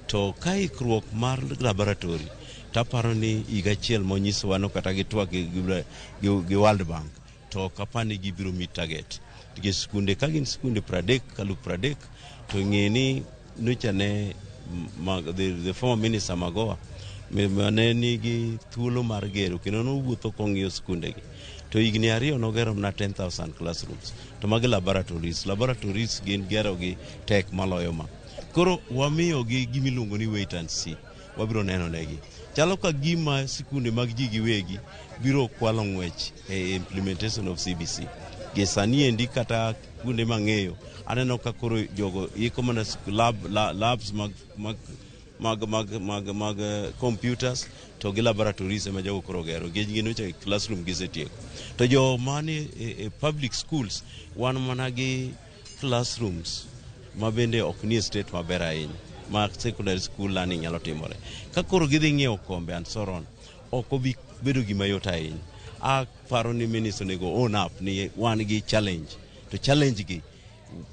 to ka ikruok mar laboratory taparo ni higa achiel monyisowa no kata gitwak gi World Bank to kapani gibiro meet target nikech skunde ka gin skunde 30 to ng'eni nuchane the former minister Magoha mane nigi thuolo mar gero kendo nowuotho kong'iyo skunde gi to higni 2 nogero na 10,000 classrooms to magi laboratories gin gero gi tek maloyo ma. Koro wamiyo gi gimiluongo ni wait and see wabiro neno negi chalo ka gima sikunde mag ji giwegi biro kwalo ng'wech e implementation of CBC. Gesani endi kata kunde mang'eyo aneno ka koro jogo iko mana labs mag computers to gi laboratories ma jogo koro gero gino cha classroom gisetieko to jo mani e public schools wan mana gi classrooms ma bende ok ni state maber ahinya ma secondary school learning nyalo timore ka koro gidhi ng'iewo kombe and so on ok obi bedo gima yot ahinya. Paro ni minister nego own up ni wan gi challenge to challenge gi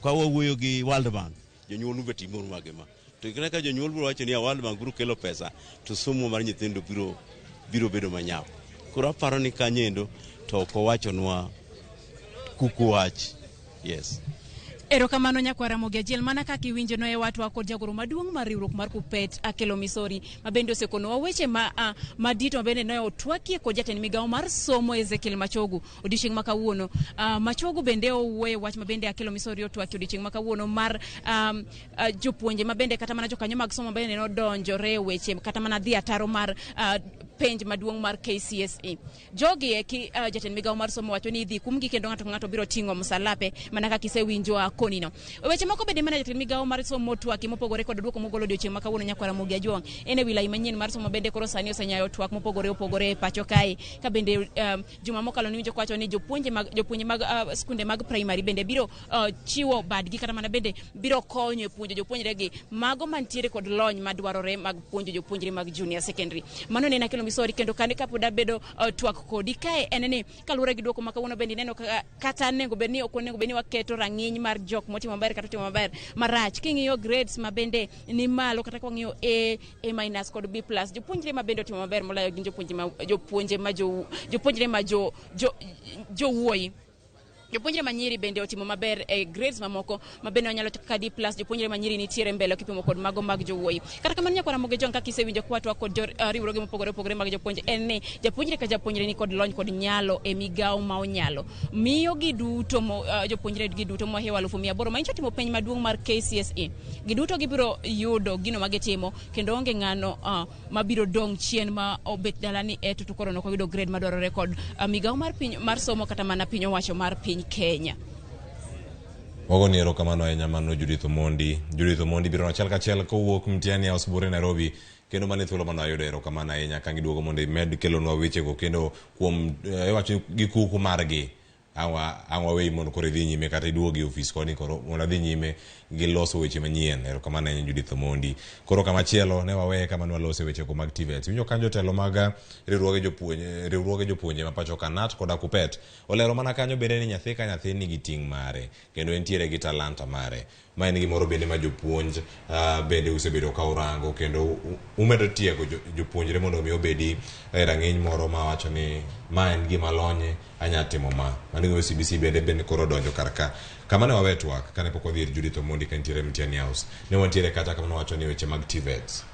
ka wawuoyo gi World Bank jonyuol ube timo mage ma to ikene ka jonyuol biro wacho ni World Bank biro kelo pesa to somo mar nyithindo biro bedo manyap. Koro aparo ni kanyendo to ok owachonwa kuku wach. Yes. Erokamano nyakwara Mogi Ajiel mana kaka iwinjo no e watwa kod jagoro maduong' mar riwruok mar Kuppet Akelo Misori ma bende osekonowa weche madito bende ne otwakie kod jatend migawo mar somo Ezekiel Machogu odiochieng' ma kawuono. Machogu bende owuoyo wach ma bende Akelo Misori otwakie odiochieng' ma kawuono mar jopuonje ma bende kata mana jokanyo mag somo bende no donjore weche kata mana dhi ataro mar penj maduong' mar KCSE. Jogi jatend migawo mar somo wacho ni idhi kumgi kendo ng'ato biro ting'o msalape mana kaka isewinjo konino. Weche moko bende mana jatend migawo mar somo twaki mopogore kod duoko mogolo odiochieng' ma kawuono nyakwara Mogi Ajuang ene wilaya manyien mar somo bende koro sani osenyayo twak mopogore pacho kae ka bende juma mokalo ni winjo kwacho ni jopuonje mag skunde mag primary bende biro chiwo badgi kata mana bende biro konyo e puonjo jopuonjre gi mago mantiere kod lony madwarore mag puonjo jopuonjre mag junior secondary. Mano ne Akelo Misori kendo kane kapoda bedo twak kodi kae en ni kaluwore gi duoko ma kawuono bende neno kata nego beni ok onego beni waketo rang'iny mar jok motimo maber kata timo maber marach. King'iyo grades ma bende ni malo kata kwang'iyo A- kod B+ jopuonjre ma bende otimo maber moloyo gin jopuonjre ma jowuoyi. jopuonjre manyiri bende otimo maber e grades mamoko mabende onyalo kaka D+, jopuonjre manyiri nitiere mbele kipimo kod mago mag jowuoyi. Kata kamano Nyakwara Mugejon kaka isewinjo kwatwa kod riwruoge mopogore opogore mag jopuonje en ni japuonjre ka japuonjre ni kod lony kod nyalo e migawo ma onyalo miyo gi duto jopuonjre gi duto mohewa 800 ma incho timo penj maduong' mar KCSE giduto gibiro yudo gino ma gitimo kendo onge ng'ano mabiro dong' chien ma obet dalani to koro nok oyudo grade madwarore kod migawo mar piny mar somo kata mana piny owacho mar piny Kenya. Wago ni erokamano ahinya mano Judith Omondi. Judith Omondi biro achiel kachiel kowuok Mtiani House Bure Nairobi kendo mane thuolo mano ayudo erokamano ahinya ka giduogo mondo imed kelonwa wechego kendo kuom iwacho gi kuku margi angwa wei mondo koro idhi nyime kata iduogi ofis koni koro mondo adhi nyime gi loso weche manyien. Erokamano ahinya Judith Omondi. Koro kamachielo ne waweye kama nwa loso weche mag TVET. Winjo kanjo telo mag riwruoge jopuonje ma pacho Kanat kod Kupet olero mana kanyo bende ni nyathi ka nyathi nigi ting' mare kendo entiere gi talanta mare. Ma en gimoro bende ma jopuonj bende usebedo ka urango kendo umedo tiego jopuonjre mondo mi obedi rang'iny moro ma wacho ni ma en gima lonye anya timo ma. Mano CBC bende koro donjo karka. Kama ne wawe twak kane pok wadhi ir Judith Omondi ka nitiere Mtiani House. Ne wantiere kata kama wacho ni weche mag TVET.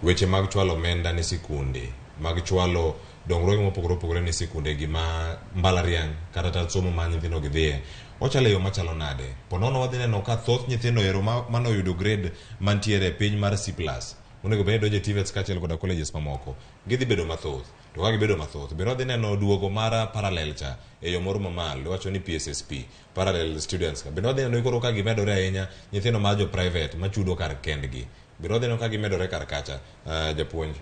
Weche mag chwalo omenda ne sikunde, mag chwalo dongruoge mopogore opogore ne sikunde gi ma mbalariany kata tat somo ma nyithindo gidhie. Ochalo yo machalo nade. Ponono wadhi neno ka thoth nyithindo ero mano yudo grade mantiere piny mar C+. Onego bende doje TVET kachiel koda colleges mamoko. Gidhi bedo mathoth. To ka gibedo mathoth, biro dhi neno duogo mar parallel cha e yo moro mamalo, wacho ni PSSP, parallel students ka. Biro dhi neno ikoro ka gimedore ahinya nyithindo ma jo private ma chudo kar kendgi. Biro dhi neno ka gimedore kar kacha japuonj.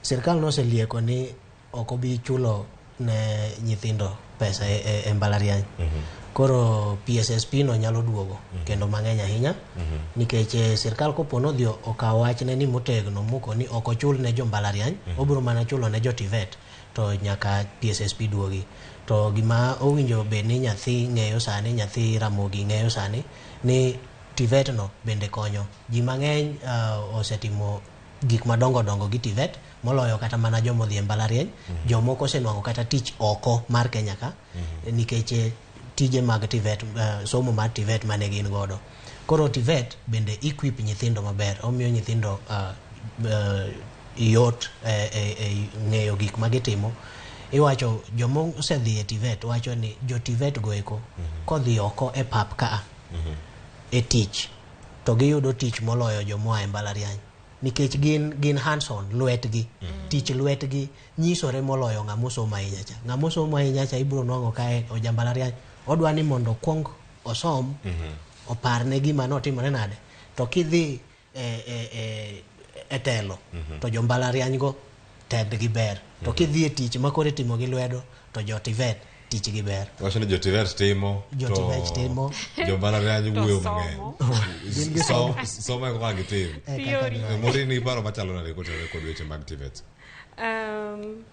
Sirkal noselieko ni ok obi chulo ne nyithindo pesa e mbalariany. Koro PSSP no nyalo duogo kendo mang'eny ahinya nikech sirkal kopono dhi okawo wachne ni motegno muko ni ok ochul ne jo mbalariany obiro mana chulo ne jo TVET to nyaka PSSP duogi. To gima owinjo be ni nyathi ng'eyo sani, nyathi Ramogi ng'eyo sani ni TVET no bende konyo ji mang'eny osetimo gik madongo dongo gi TVET moloyo kata mana jomo dhi mbalariany. Jomoko osenwang'o kata tich oko mar Kenya ka nikech tije mag TVET, somo mar TVET mane gin godo. Koro TVET bende equip nyithindo maber, omiyo nyithindo yot ng'eyo gik magitimo. Iwacho jomo osedhi e TVET wacho ni jo TVET goeko kodhi oko e pap ka e tich to giyudo tich moloyo jomo e mbalariany nikech gin hands-on, lwetgi tich lwetgi nyisore moloyo ng'amo somo ahinya cha. Ng'amo somo ahinya cha ibiro nwang'o kae ojambalariany odwa ni mondo kwong osom oparne gima notimore nade to kidhi e telo to jo mbalariany go tedgi ber to kidhi e tich makore timo gi lwedo to jo TVET tich gi ber. Wacho ni jo TVET timo jo TVET timo jo mbalariany wuoyo mang'eny somo ko ka gitim mori ni paro machalo nade kotere kod weche mag TVET.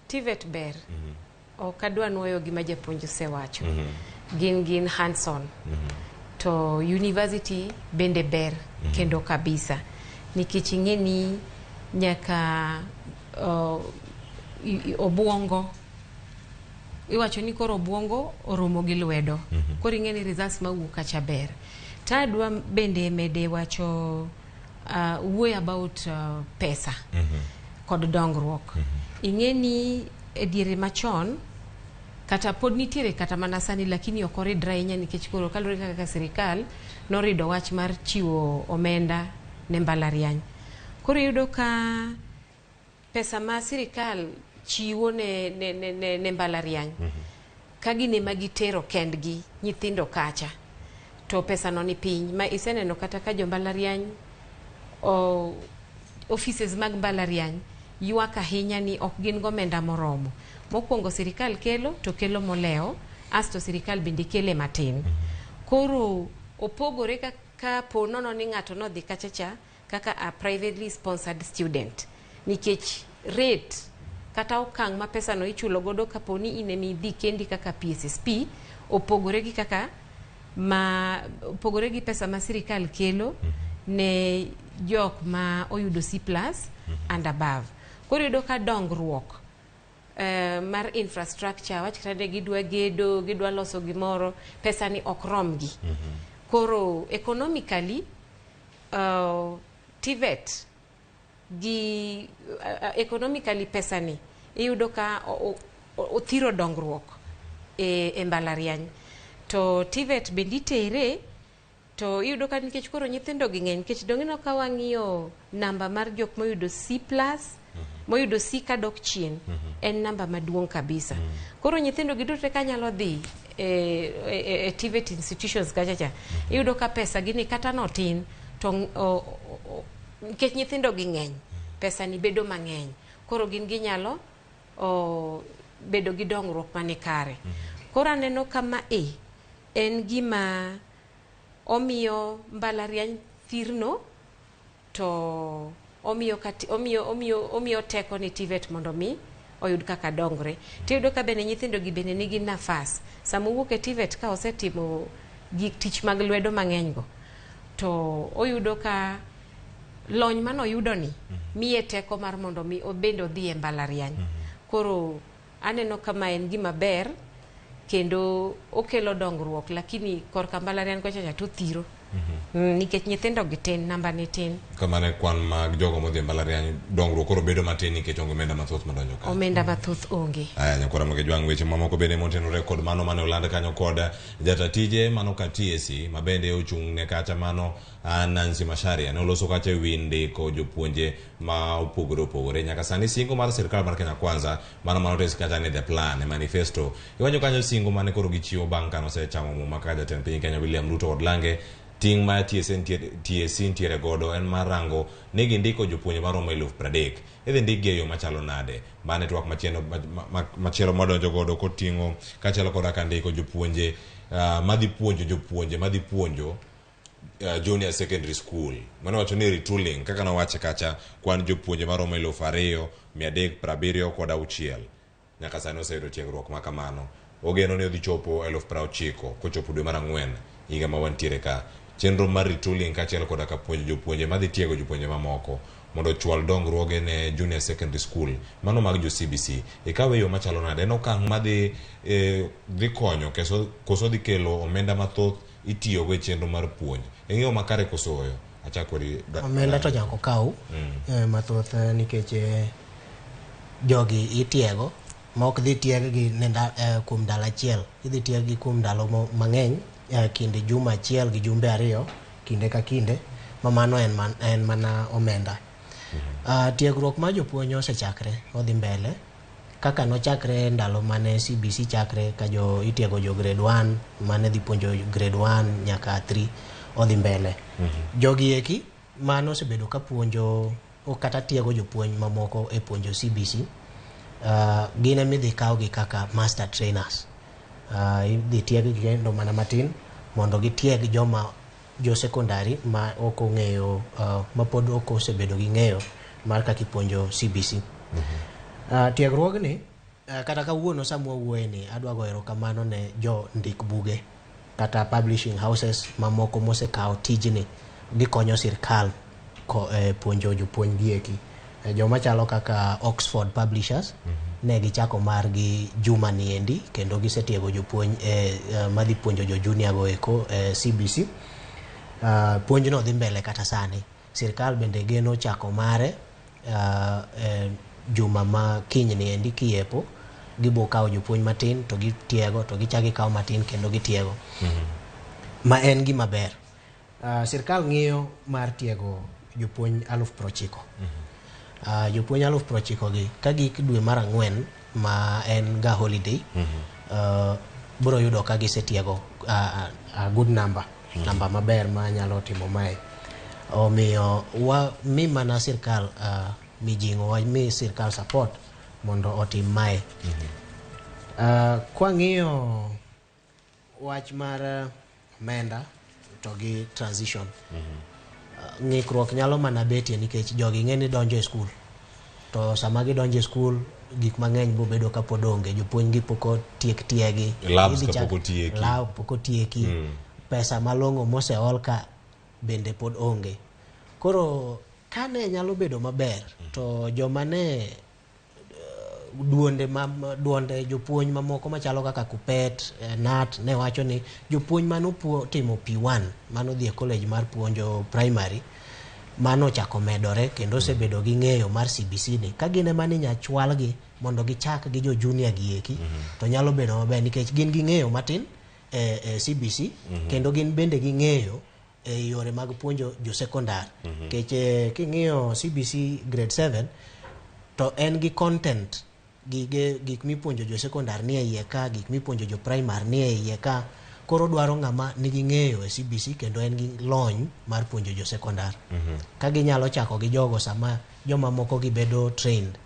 TVET ber ok adwa nuoyo gima japuonj osewacho gin hands-on to university bende ber kendo kabisa nikech ing'e ni nyaka obuongo iwacho ni koro obuongo oromo gi lwedo koro ing'e ni results mawuok kacha ber. Tadwa bende mede wacho way about pesa kod dongruok. Ing'e ni e diere machon kata pod nitiere kata mana sani lakini ok oridre ahinya nikech koro kalure kaka sirikal norido wach mar chiwo omenda ne mbalariany. Koro yudo ka pesa ma sirikal chiwo ne mbalariany ka gine magitero kendgi nyithindo kacha to pesa no ni piny ma iseneno kata ka jo mbalariany offices mag mbalariany ywak ahinya ni ok gin gomenda moromo. Mokwongo sirikal kelo to kelo moleo asto sirikal bende kele matin. Koro opogore ka ponono ni ng'ato no dhi kachacha kaka a privately sponsored student nikech rate kata okang' ma pesa no ichulo godo kaponi inemi dhi kendi kaka PSSP opogore gi kaka opogore gi pesa ma sirikal kelo ne jok ma oyudo C+ and above. Koro yudo ka dongruok mar infrastructure, wach kata ne gidwa gedo, gidwa loso gimoro, pesa ni ok romgi. Koro economically TVET gi economically pesa ni iyudo ka othiro dongruok e mbalariany. To TVET bende itere to iyudo ka nikech koro nyithindo gi ng'eny, nikech dong'ino ka wang'iyo namba mar jok moyudo C+, moyudo C kadok chien, en namba maduong' kabisa. Koro nyithindo gi duto ka nyalo dhi e TVET institutions kachacha, iyudo ka pesa gini kata notin, to nikech nyithindo gi ng'eny, pesa ni bedo mang'eny. Koro gin ginyalo bedo gi dongruok mane kare. Koro aneno kama en gima omiyo mbalariany thirno, to omiyo teko ni TVET mondo mi oyud kaka dongre. Tiyudo ka bende nyithindo gi bende nigi nafas. Sama owuok e TVET ka osetimo gik tich mag lwedo mang'eny go, to oyudo ka lony manoyudo ni miye teko mar mondo mi obende odhi e mbalariany. Koro aneno kama en gima ber kendo okelo dongruok, lakini korka mbalariany kocha to thiro. Nikech nyithindo gi tin, namba ni tin. Kamane kwan mag jogo modhi mbalariany dongruok koro bedo matin nikech onge omenda mathoth madonjo ka. Omenda mathoth onge. Aya nyakora mage jwang' weche mamoko bende motenore kod mano mane olanda kanyo kod jatatije mano ka TSC mabende ochung' ne kacha mano Nancy Macharia ne oloso kacha ewi ndiko jopuonje ma opogore nyaka sani singo mar sirkal mar Kenya Kwanza mano tes kacha ne the plan e manifesto iwanyo kanyo singo mane koro gichiwo bang' kano osechamo muma ka jatend piny Kenya William Ruto od lange ting' ma TSC ntiere godo en mar rango ni gindiko jopuonje maromo 30,000 idhi ndikgi e yo machalo nade. Bane twak machielo madonjo godo koting'o kachalo koda ka ndiko jopuonje madhi puonjo junior secondary school. Mano wacho ni retooling kaka nowache kacha kwan jopuonje maromo 2,376 nyaka sani oseyudo tiegruok ma kamano. Ogeno ni odhi chopo 90,000 kochopo dwe mar Ang'wen higa ma wantiere ka. Chenro mar retooling kaachiel koda ka puonjo jopuonje madhi tiego jopuonje mamoko mondo chwal dongruoge ne junior secondary school mano mag jo CBC ikawe yo machalo nade. En okang' madhi dhi konyo koso dhi kelo omenda mathoth itiyogo e chenro mar puonj eng'eyo makare koso oyo achakori omenda to nyako kaw mathoth nikech jogi itiego mok dhi tiegi kuom ndalo achiel, idhi tiegi kuom ndalo mang'eny kinde juma achiel gi jumbe ariyo kinde ka kinde mamano en mana omenda. Tiegruok ma jopuonj osechakre odhi mbele kaka nochakre ndalo mane CBC chakre ka itiego jo grade 1 mane dhi puonjo grade 1 nyaka 3 odhi mbele. Jogi eki mano osebedo ka puonjo kata tiego jopuonj mamoko e puonjo CBC. Gine midhi kawgi kaka master trainers. Idhi tiegi kendo mana matin mondo gitieg jo secondary ma ok ong'eyo ma pod ok osebedo gi ng'eyo mar kaka ipuonjo CBC. Tiegruogni kata kawuono samwa wuoye ni adwa goyo erokamano ne jo ndik buge kata publishing houses mamoko mosekawo tijni gikonyo sirkal puonjo jopuonj gieki. Joma chalo kaka Oxford Publishers ne gichako margi juma ni endi kendo gisetiego jopuonj madhi puonjo jo junior go eko CBC. Puonj no dhi mbele kata sani. Sirkal bende geno chako mare juma ma kiny ni endi kiepo gibo kawo jopuonj matin to gitiego to gichagi kawo matin kendo gitiego. Ma en gima ber. Sirkal ng'iyo mar tiego jopuonj 90,000. Jopuonj 90,000 gi kagik dwe mar Ang'wen ma en ga holiday biro yudo ka gisetiego a good number namba maber ma nyalo timo mae. Omiyo mi mana sirkal mijing'o mi sirkal support mondo otim mae. Kwa ng'iyo wach mar omenda to gi transition ng'ikruok nyalo mana betie nikech jogi ng'eni donjo e skul to sama gidonjo e skul gik mang'eny bo bedo ka pod onge, jopuonj gi poko tiegi labs poko tieki pesa malong'o moseol ka bende pod onge. Koro kane nyalo bedo maber to joma ne duonde jopuonj mamoko machalo kaka Kupet, Nat ne wacho ni jopuonj mano timo P1 mano dhi e college mar puonjo primary mano chako medore kendo osebedo gi ng'eyo mar CBC ni ka gin ema ni nyachwal gi mondo gichak gi jo junior gi eki to nyalo bedo maber nikech gin gi ng'eyo matin CBC kendo gin bende gi ng'eyo e yore mag puonjo jo secondary nikech king'iyo CBC grade 7 to en gi content gik mipuonjo jo secondary ni e iye ka, gik mipuonjo jo primary ni e iye ka, koro dwaro ng'ama nigi ng'eyo e CBC kendo en gi lony mar puonjo jo secondary. Ka ginyalo chako gi jogo sama joma moko gibedo trained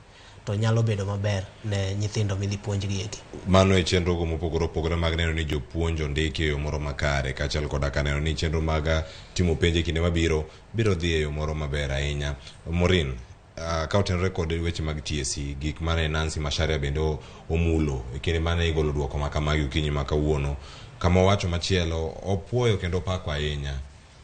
to nyalo bedo maber ne nyithindo midhi puonj gi eki. Mano e chenro go mopogore opogore mag neno ni jopuonj ondiki e yo moro makare kaachiel koda ka neno ni chenro mag timo penj kinde mabiro biro dhi e yo moro maber ahinya. Morin, ka otenore kod weche mag TSC, gik mane Nancy Macharia bende omulo e kinde mane igolo duoko ma kamagi okinyi ma kawuono, kama wacho machielo opuoyo kendo pako ahinya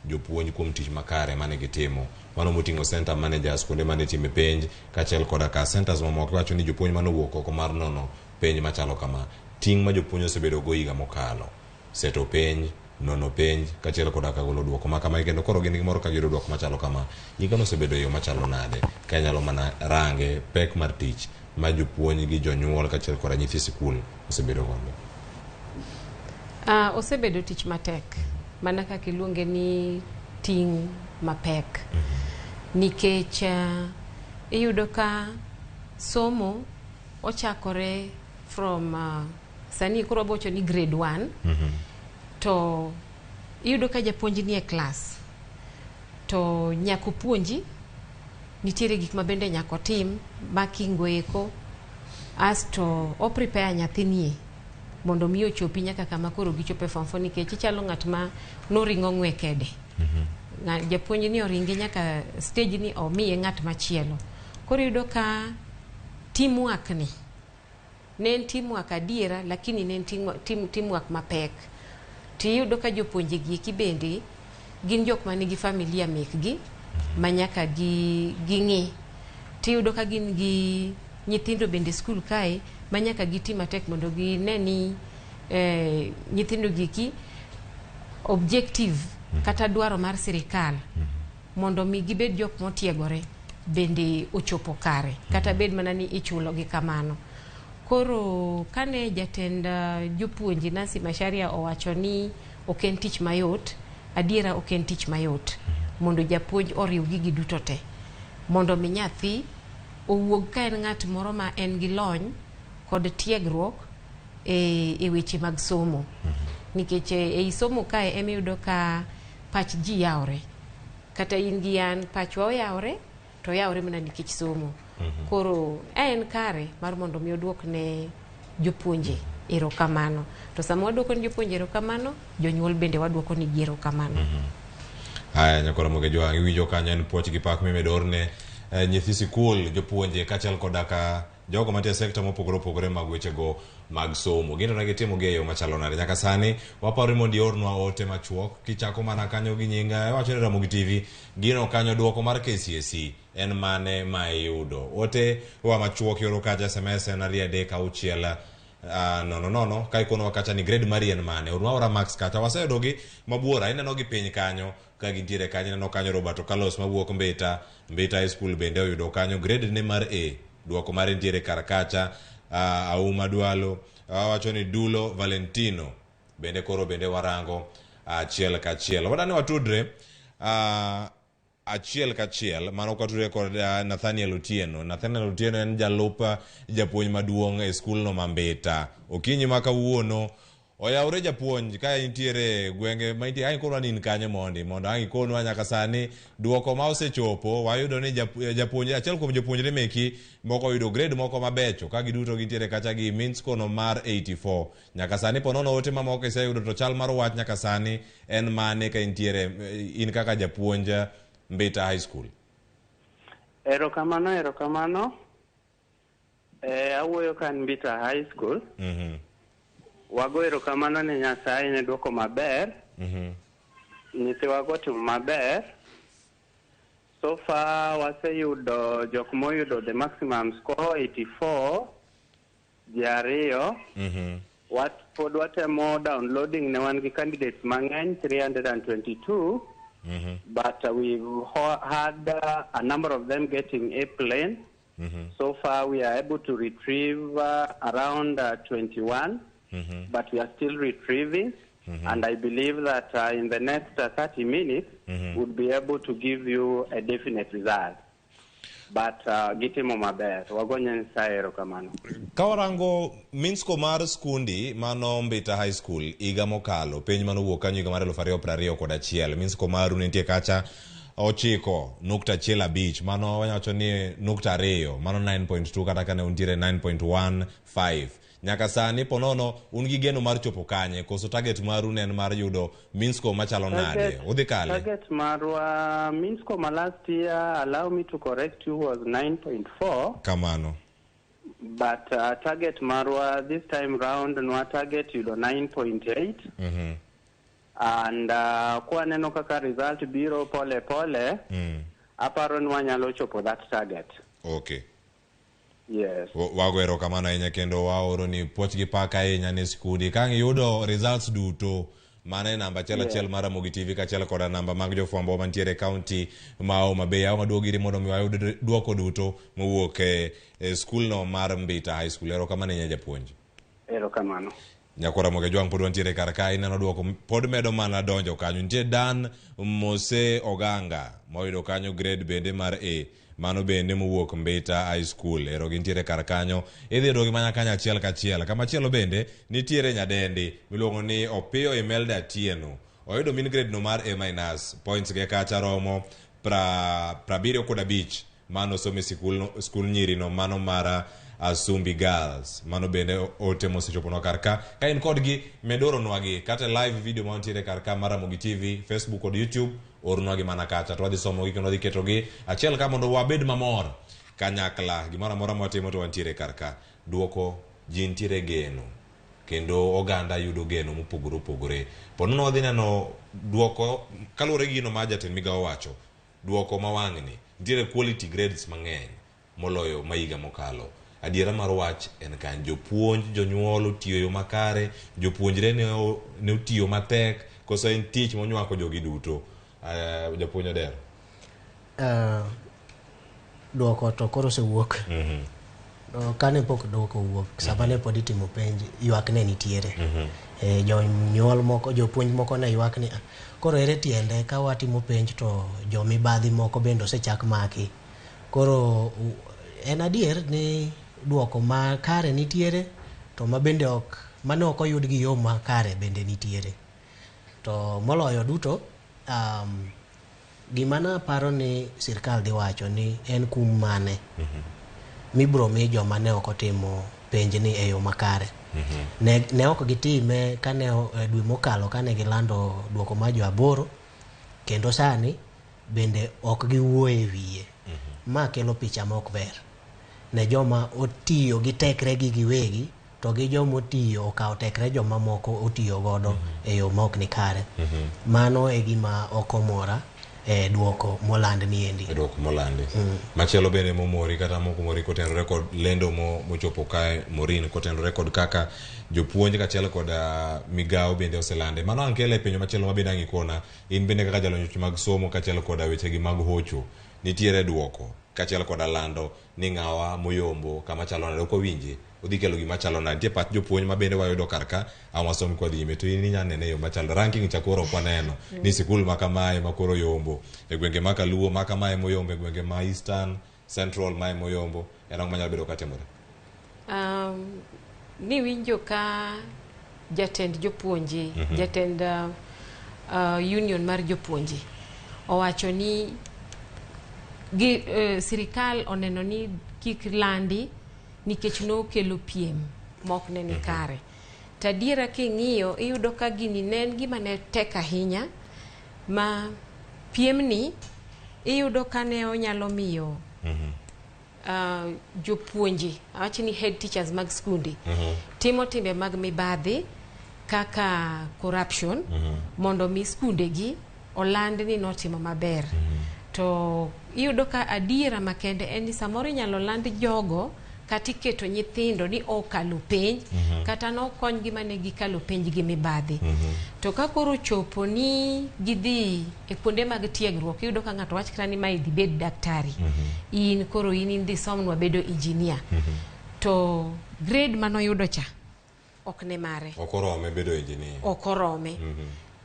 jopuonj kuom tich makare mane gitimo, mano moting'o center managers kuonde mane time penj kaachiel koda ka centers mamoko. Wacho ni jopuonj mane owuok oko mar nono penj machalo kama, ting' ma jopuonj osebedo go higa mokalo, seto penj, nono penj kaachiel koda ka golo duoko ma kama, kendo koro gin gimoro ka giyudo duoko machalo kama, higa osebedo yo machalo nade ka nyalo mana range pek mar tich ma jopuonj gi jonyuol kaachiel koda nyithi sikul osebedo godo. Osebedo tich matek mana kaka iluonge ni ting' mapek nikech iyudo ka somo ochakore from sani koro bocho ni grade 1 to iyudo ka japuonj ni e class to nyako puonji nitiere gik ma bende nyako tim makingo eko asto o prepare nyathini mondo mi ochopi nyaka kama koro gichope form 4 nikech ichalo ng'at ma noringo ng'we kede. Japuonj ni oringi nyaka stage ni omiye ng'at machielo. Koro yudo ka teamwork ni ne en teamwork adiera lakini ne en teamwork mapek. Tiyudo ka jopuonje gi kibende gin jok ma nigi familia mekgi manyaka gi ng'i. Tiyudo ka gin gi nyithindo bende skul kae manyaka giti matek mondo gine ni nyithindo giki objective kata dwaro mar sirikal mondo mi gibed jok motiegore bende ochopo kare kata bed mana ni ichulo gi kamano. Koro kane jatend jopuonji Nancy Macharia owacho ni ok en tich mayot, adiera ok en tich mayot mondo japuonj oriw gigi duto te mondo mi nyathi owuog ka en ng'at moro ma en gi lony kod tiegruok e weche mag somo. Nikech e somo kae emiyudo ka pach ji yawre, kata in gi an pachwa oyawre to yawre mana nikech somo. Koro en kare mar mondo mi oduok ne jopuonje erokamano, to sama waduoko ne jopuonje erokamano, jonyuol bende waduoko ni erokamano. Haya, nyakora moge jwang' iwinjo kanyo en puoch gi pak mimedorne nyithi sikul, jopuonje kaachiel koda ka jogo mantie sekta mopogore opogore mag wechego mag somo. Gino ne gitimo gi e yo machalo nade nyaka sani? Waparo mondo iornwa ote machuok kichako mana kanyo gi nyinga wacho ni Ramogi TV gino kanyo duoko mar KCSE en mane ma iyudo. Ote wa machuok yoro kaja SMS en 336 nono ka ikono wakacha ni grade mari en mane orwa ora max kata waseyudo gi mabuora ineno gi piny kanyo ka gintiere kanyo. Ineno kanyo Roberto Carlos mawuok Mbita High School bende oyudo kanyo grade ne mar A, duoko mare nitiere kar kacha. Auma Dualo wacho ni Dulo Valentino bende koro bende warango achiel kachiel. Wadane watudre achiel kachiel mano katudre kod Nathaniel Otieno. Nathaniel Otieno en jalup japuonj maduong' e skul no Mambita. Okinyi ma kawuono oyawre japuonj ka intiere gwenge ma intiere ai korwa nin kanyo mondo angi konwa nyaka sani duoko ma osechopo. Wayudo ni japuonj achiel kuom jopuonjre meki moko oyudo grade moko mabecho ka giduto gintiere kacha gi means kono mar 84 nyaka sani. Ponono ote mamoko iseyudo to chal mar wach nyaka sani en mane ka intiere in kaka japuonj Mbita High School? Erokamano. Awuoyo kan Mbita High School. Wago erokamano ne Nyasaye ne duoko maber. Nyithiwago timo maber. So far waseyudo jok moyudo the maximum score 84 Jariyo. Pod watemo downloading ne wan gi candidates mang'eny 322. But we've had a number of them getting A plane. So far we are able to retrieve around 21. But we are still retrieving. And I believe that in the next 30 minutes, we'll be able to give you a definite result. But gitimo maber, wagonye Nyasaye erokamano. Kawarango Minsko mar skundi mano Mbita High School iga mokalo penj mano wuok kanyo iga mar 2021 Minsko maru nitie kacha 9.15 mano wanyawacho ni 2.2 mano 9.2 kata kane untiere 9.15 nyaka sani ponono un gi geno mar chopo kanye koso target maru nen mar yudo Minsko machalo nade udhi kale target marwa Minsko last year, allow me to correct you, was 9.4 kamano, but target marwa this time round no target yudo 9.8 and kwa neno kaka result biro pole pole aparo ni wanyalo chopo that target. Okay. Yes. Wagwero kamano ahinya kendo waoro ni puoch gi paka ahinya ne skudi kang yudo results duto mane namba achiel mar Ramogi TV kachiel koda namba mag jofwambo mantiere county ma Homa Bay aonga duogiri mondo mi wayud duoko duto mowuok e skul no mar Mbita High School. Erokamano ahinya japuonj. Erokamano. Nyakora Ramogi Jwang pod wantiere kar ka ineno duoko pod medo mana donjo kanyo. Nitie Dan Mose Oganga moyudo kanyo grade bende mar A mano bende mowuok Mbita High School. Ero gintiere kar kanyo idhi dogi manya kanyo achiel kachiel. Kama chielo bende nitiere nyadendi miluongo ni Opiyo Imelda Atieno oyudo min grade no mar A- points ge kacha romo 75 mano some skul nyiri no mano mara Asumbi Girls mano bende otemo sechopono karka ka in kodgi medoro nwagi kata live video mantiere karka mar Ramogi TV Facebook kod YouTube ornwagi mana kacha to wadhi somo gi kendo wadhi keto gi achiel ka mondo wabed mamor kanyakla gimoro amora mwatimo to wantiere karka duoko ji ntiere geno kendo oganda yudo geno mopogore opogore ponono wadhi neno duoko kaluwore gi gino ma jatend migawo wacho duoko mawang'ni ntiere quality grades mang'eny moloyo maiga mokalo. Adiera mar wach en kan jopuonj jonyuol otiyo yo makare jopuonjre ne otiyo matek koso en tich monywako jogi duto. Japuonj Odero duoko to koro sewuok kane pok duoko wuok sabane pod itimo penj ywak ne nitiere jonyuol moko jopuonj moko ne ywak ni koro ere tiende ka watimo penj to jomibadhi moko bende osechak maki. Koro en adier ni duoko ma kare nitiere to ma bende ok mane ok oyud gi yo ma kare bende nitiere to moloyo duto. Gima na paro ni sirkal dhi wacho ni en kum mane mibro mi joma ne ok otimo penj ni e yo makare. Ne ok gitime kane dwe mokalo kane gilando duoko ma jo aboro kendo sani bende ok giwuoye wiye. Ma kelo picha ma ok ber ne joma otiyo gi tekre gi giwegi to gi joma otiyo okawo tekre joma moko otiyo godo e yo ma ok ni kare. Mano e gima okomora duoko moland ni endi. Duoko molandi. Machielo bende momori kata mokomori kotenore kod lendo mochopo kae Morin kotenore kod kaka jopuonj kachiel kod migawo bende oselande. Mano ankele penjo machielo mabende ang'ikona in bende kaka jalony mag somo kachiel kod wechegi mag hocho nitiere duoko kachiel kod lando ni ng'awa moyombo kama chalo nade ok winji udhi kelo gima chalo nade. Nitie pat jopuonj mabende wayudo karka amasom kod nyime to in inya nene yo machalo ranking chakoro kwa neno ni sikul makamae makoro yombo e gwenge makaluo makamae moyombo e gwenge ma Eastern Central mae moyombo en manyalo bedo katimore. Ni winjo ka jatend jopuonji jatend union mar jopuonji owacho ni sirikal oneno ni kik landi nikech no kelo piem mok ne ni kare. Tadiera king'iyo iyudo ka gini nen gima ne tek ahinya ma piem ni iyudo ka ne onyalo miyo jopuonji awacho ni head teachers mag skundi timo timbe mag mibadhi kaka corruption mondo mi skunde gi oland ni notimo maber. To iyudo ka adiera makende en ni samoro inyalo land jogo kata iketo nyithindo ni okalo penj kata nokonygi mane gikalo penj gi mibadhi. To ka koro chopo ni gidhi e kuonde mag tiegruok, iyudo ka ng'ato wach kata ni ma idhi bed daktari, in koro in idhi somnwa bedo engineer, to grade manoyudo cha ok ne mare, okorome bedo engineer, okorome.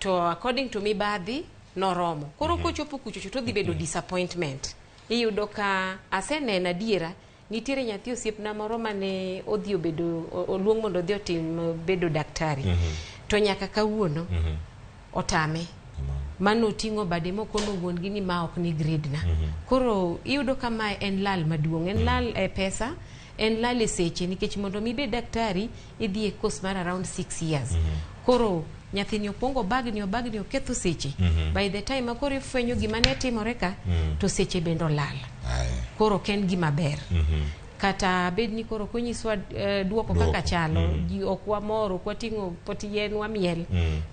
To according to mibadhi noromo. Koro kochopo kuchocho to dhi bedo disappointment. Iyudo ka aseneno adiera nitiere nyathi osiepna moro mane odhi obedo oluong mondo odhi otim bedo daktari, to nyaka kawuono otame. Mano tingo bade mokono wuon gi ni ma ok ni grade na. Koro iyudo ka ma en lal maduong', en lal e pesa, en lal e seche, nikech mondo mi bed daktari idhi e course mar around 6 years. Koro nyathini opongo bagni oketho seche. By the time akoro ifwenyo gima ne timore ka, to seche bendo lal. Koro ken gima ber. Kata bed ni koro konyiswa duoko kaka chalo, ji okwa moro kwa tingo poti yen wa miel,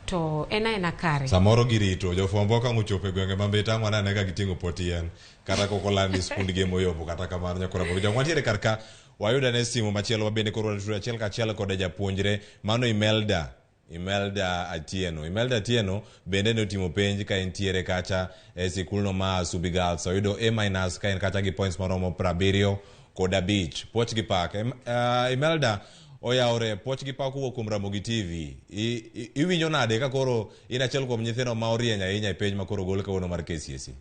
to ena kare. Samoro girito jofwambo ka muchope gwenge mambeta ngwana nega gitingo poti yen kata kokolandi skund ge moyobo kata kamano nyakora bo jangwa tiere karka wayuda ne simu machielo wabende koro achiel ka chiel kod japuonjre mano Imelda Atieno bende ne otimo penj ka entiere kacha e sikulno ma Subi Girls, oyudo A- ka en kacha gi points maromo 70 kod 5. Poch gi pak Imelda oyawre poch gi pak wuok kuom Ramogi TV. Iwinjo nade ka koro in achiel kuom nyithindo ma orieny ahinya e penj ma koro gol kawuono mar KCSE?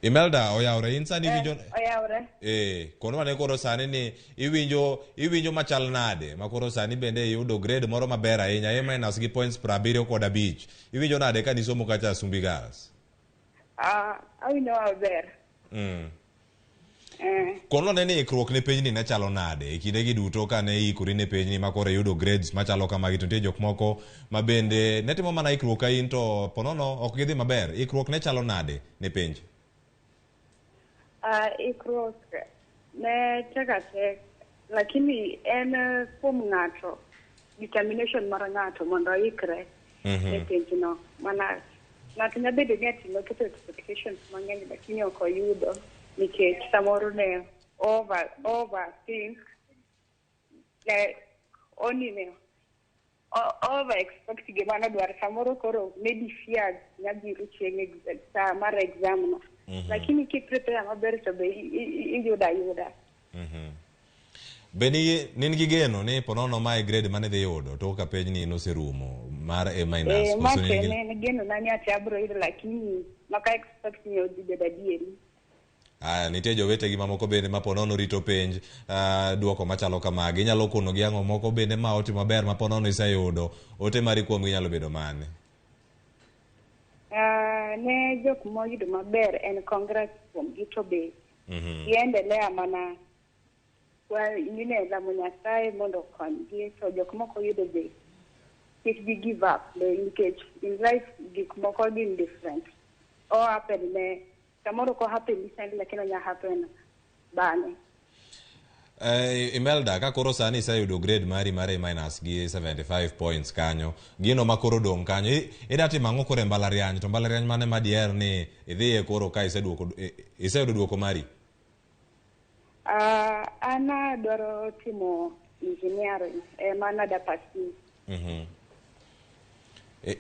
Imelda oyawre, in sani iwinjo oyawre kono mane koro sani ni iwinjo machal nade ma koro sani bende yudo grade moro maber ahinya A- gi points 70 kod 5. Iwinjo nade ka nisomo kacha Sumbi Girls? Awinjo maber. Kono ne ni ikruok ne penj ni ne chalo nade e kinde gi duto ka ne ikuri ne penj ni ma koro yudo grades machalo kamagi, to nitie jok moko ma bende ne timo mana ikruok ka in to ponono ok gidhi maber. Ikruok ne chalo nade ne penj? Ikruok ne tek, lakini en kuom ng'ato, determination mar ng'ato mondo oikre ne penjno. Mana ng'ato nyalo bedo ni atimo keto expectations mang'eny lakini ok oyudo, nikech samoro ne overthink, over expect gima nodwar, samoro koro maybe fears nyabiro chieng' sa mar exam no. Lakini kiprepare maber to be iyuda. Beni nin gi geno ni ponono mae grade mane dhi yudo to ka penj ni noserumo mar A-? Ma ne geno nani ati abro yudo, lakini maka expect ni odhi bedo adieri. Nitie jowete gi mamoko bende ma ponono rito penj duoko machalo kamagi. Inyalo kono gi ang'o moko bende ma otimo maber ma ponono iseyudo ote mari kuom ginyalo bedo mane? Ne jok moyudo maber en congrats kuom gi, to be giendelea mana yine lamo Nyasaye mondo okonygi. To jok moko yudo be kik gi give up, nikech in life gik moko gin different. Happen ne samoro ko happen recently lakini onya happen bane. Imelda, ka koro sani iseyudo grade mari mar A- gi 75 points kanyo, gino ma koro dong' kanyo ida timo ang'o koro e mbalariany? To mbalariany mane ma diher ni idhiye koro ka iseyudo duoko mari? Ana dwaro timo engineering, mana da pasi.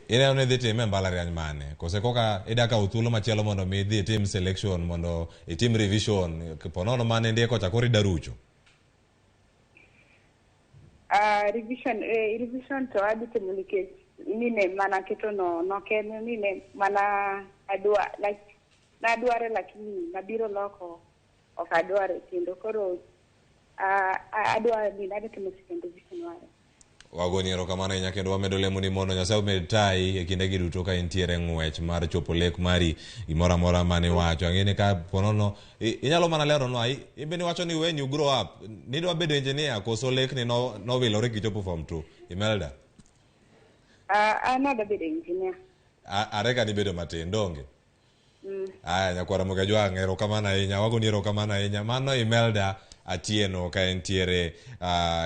Ina ne dhi time mbalariany mane? Kose koka ida ka uthulo machielo mondo mi dhi tim selection mondo itim revision ponono mane ndiko chakori darucho? Revision to adi timo nikech nine mana keto no ken nine mana nadware lakini nabiro loko ok adware kendo koro adware ni nade timo second revision ware. Wagoni erokamano ahinya kendo wamedo lemo ni mondo Nyasaye omed tayi e kinde gi duto ka intiere ng'wech mar chopo lek mari gimoro amora mane wacho. Ang'eni ka ponono inyalo mana lero nwa ibeni wacho ni when you grow up nidwa bedo engineer koso lek ni nowilore kichopo form 2? Imelda? Anada bedo engineer. Areka ni bedo matin donge? Aya nyakwara Mogajwang' erokamano ahinya, wagoni erokamano ahinya. Mano Imelda Atieno ka entiere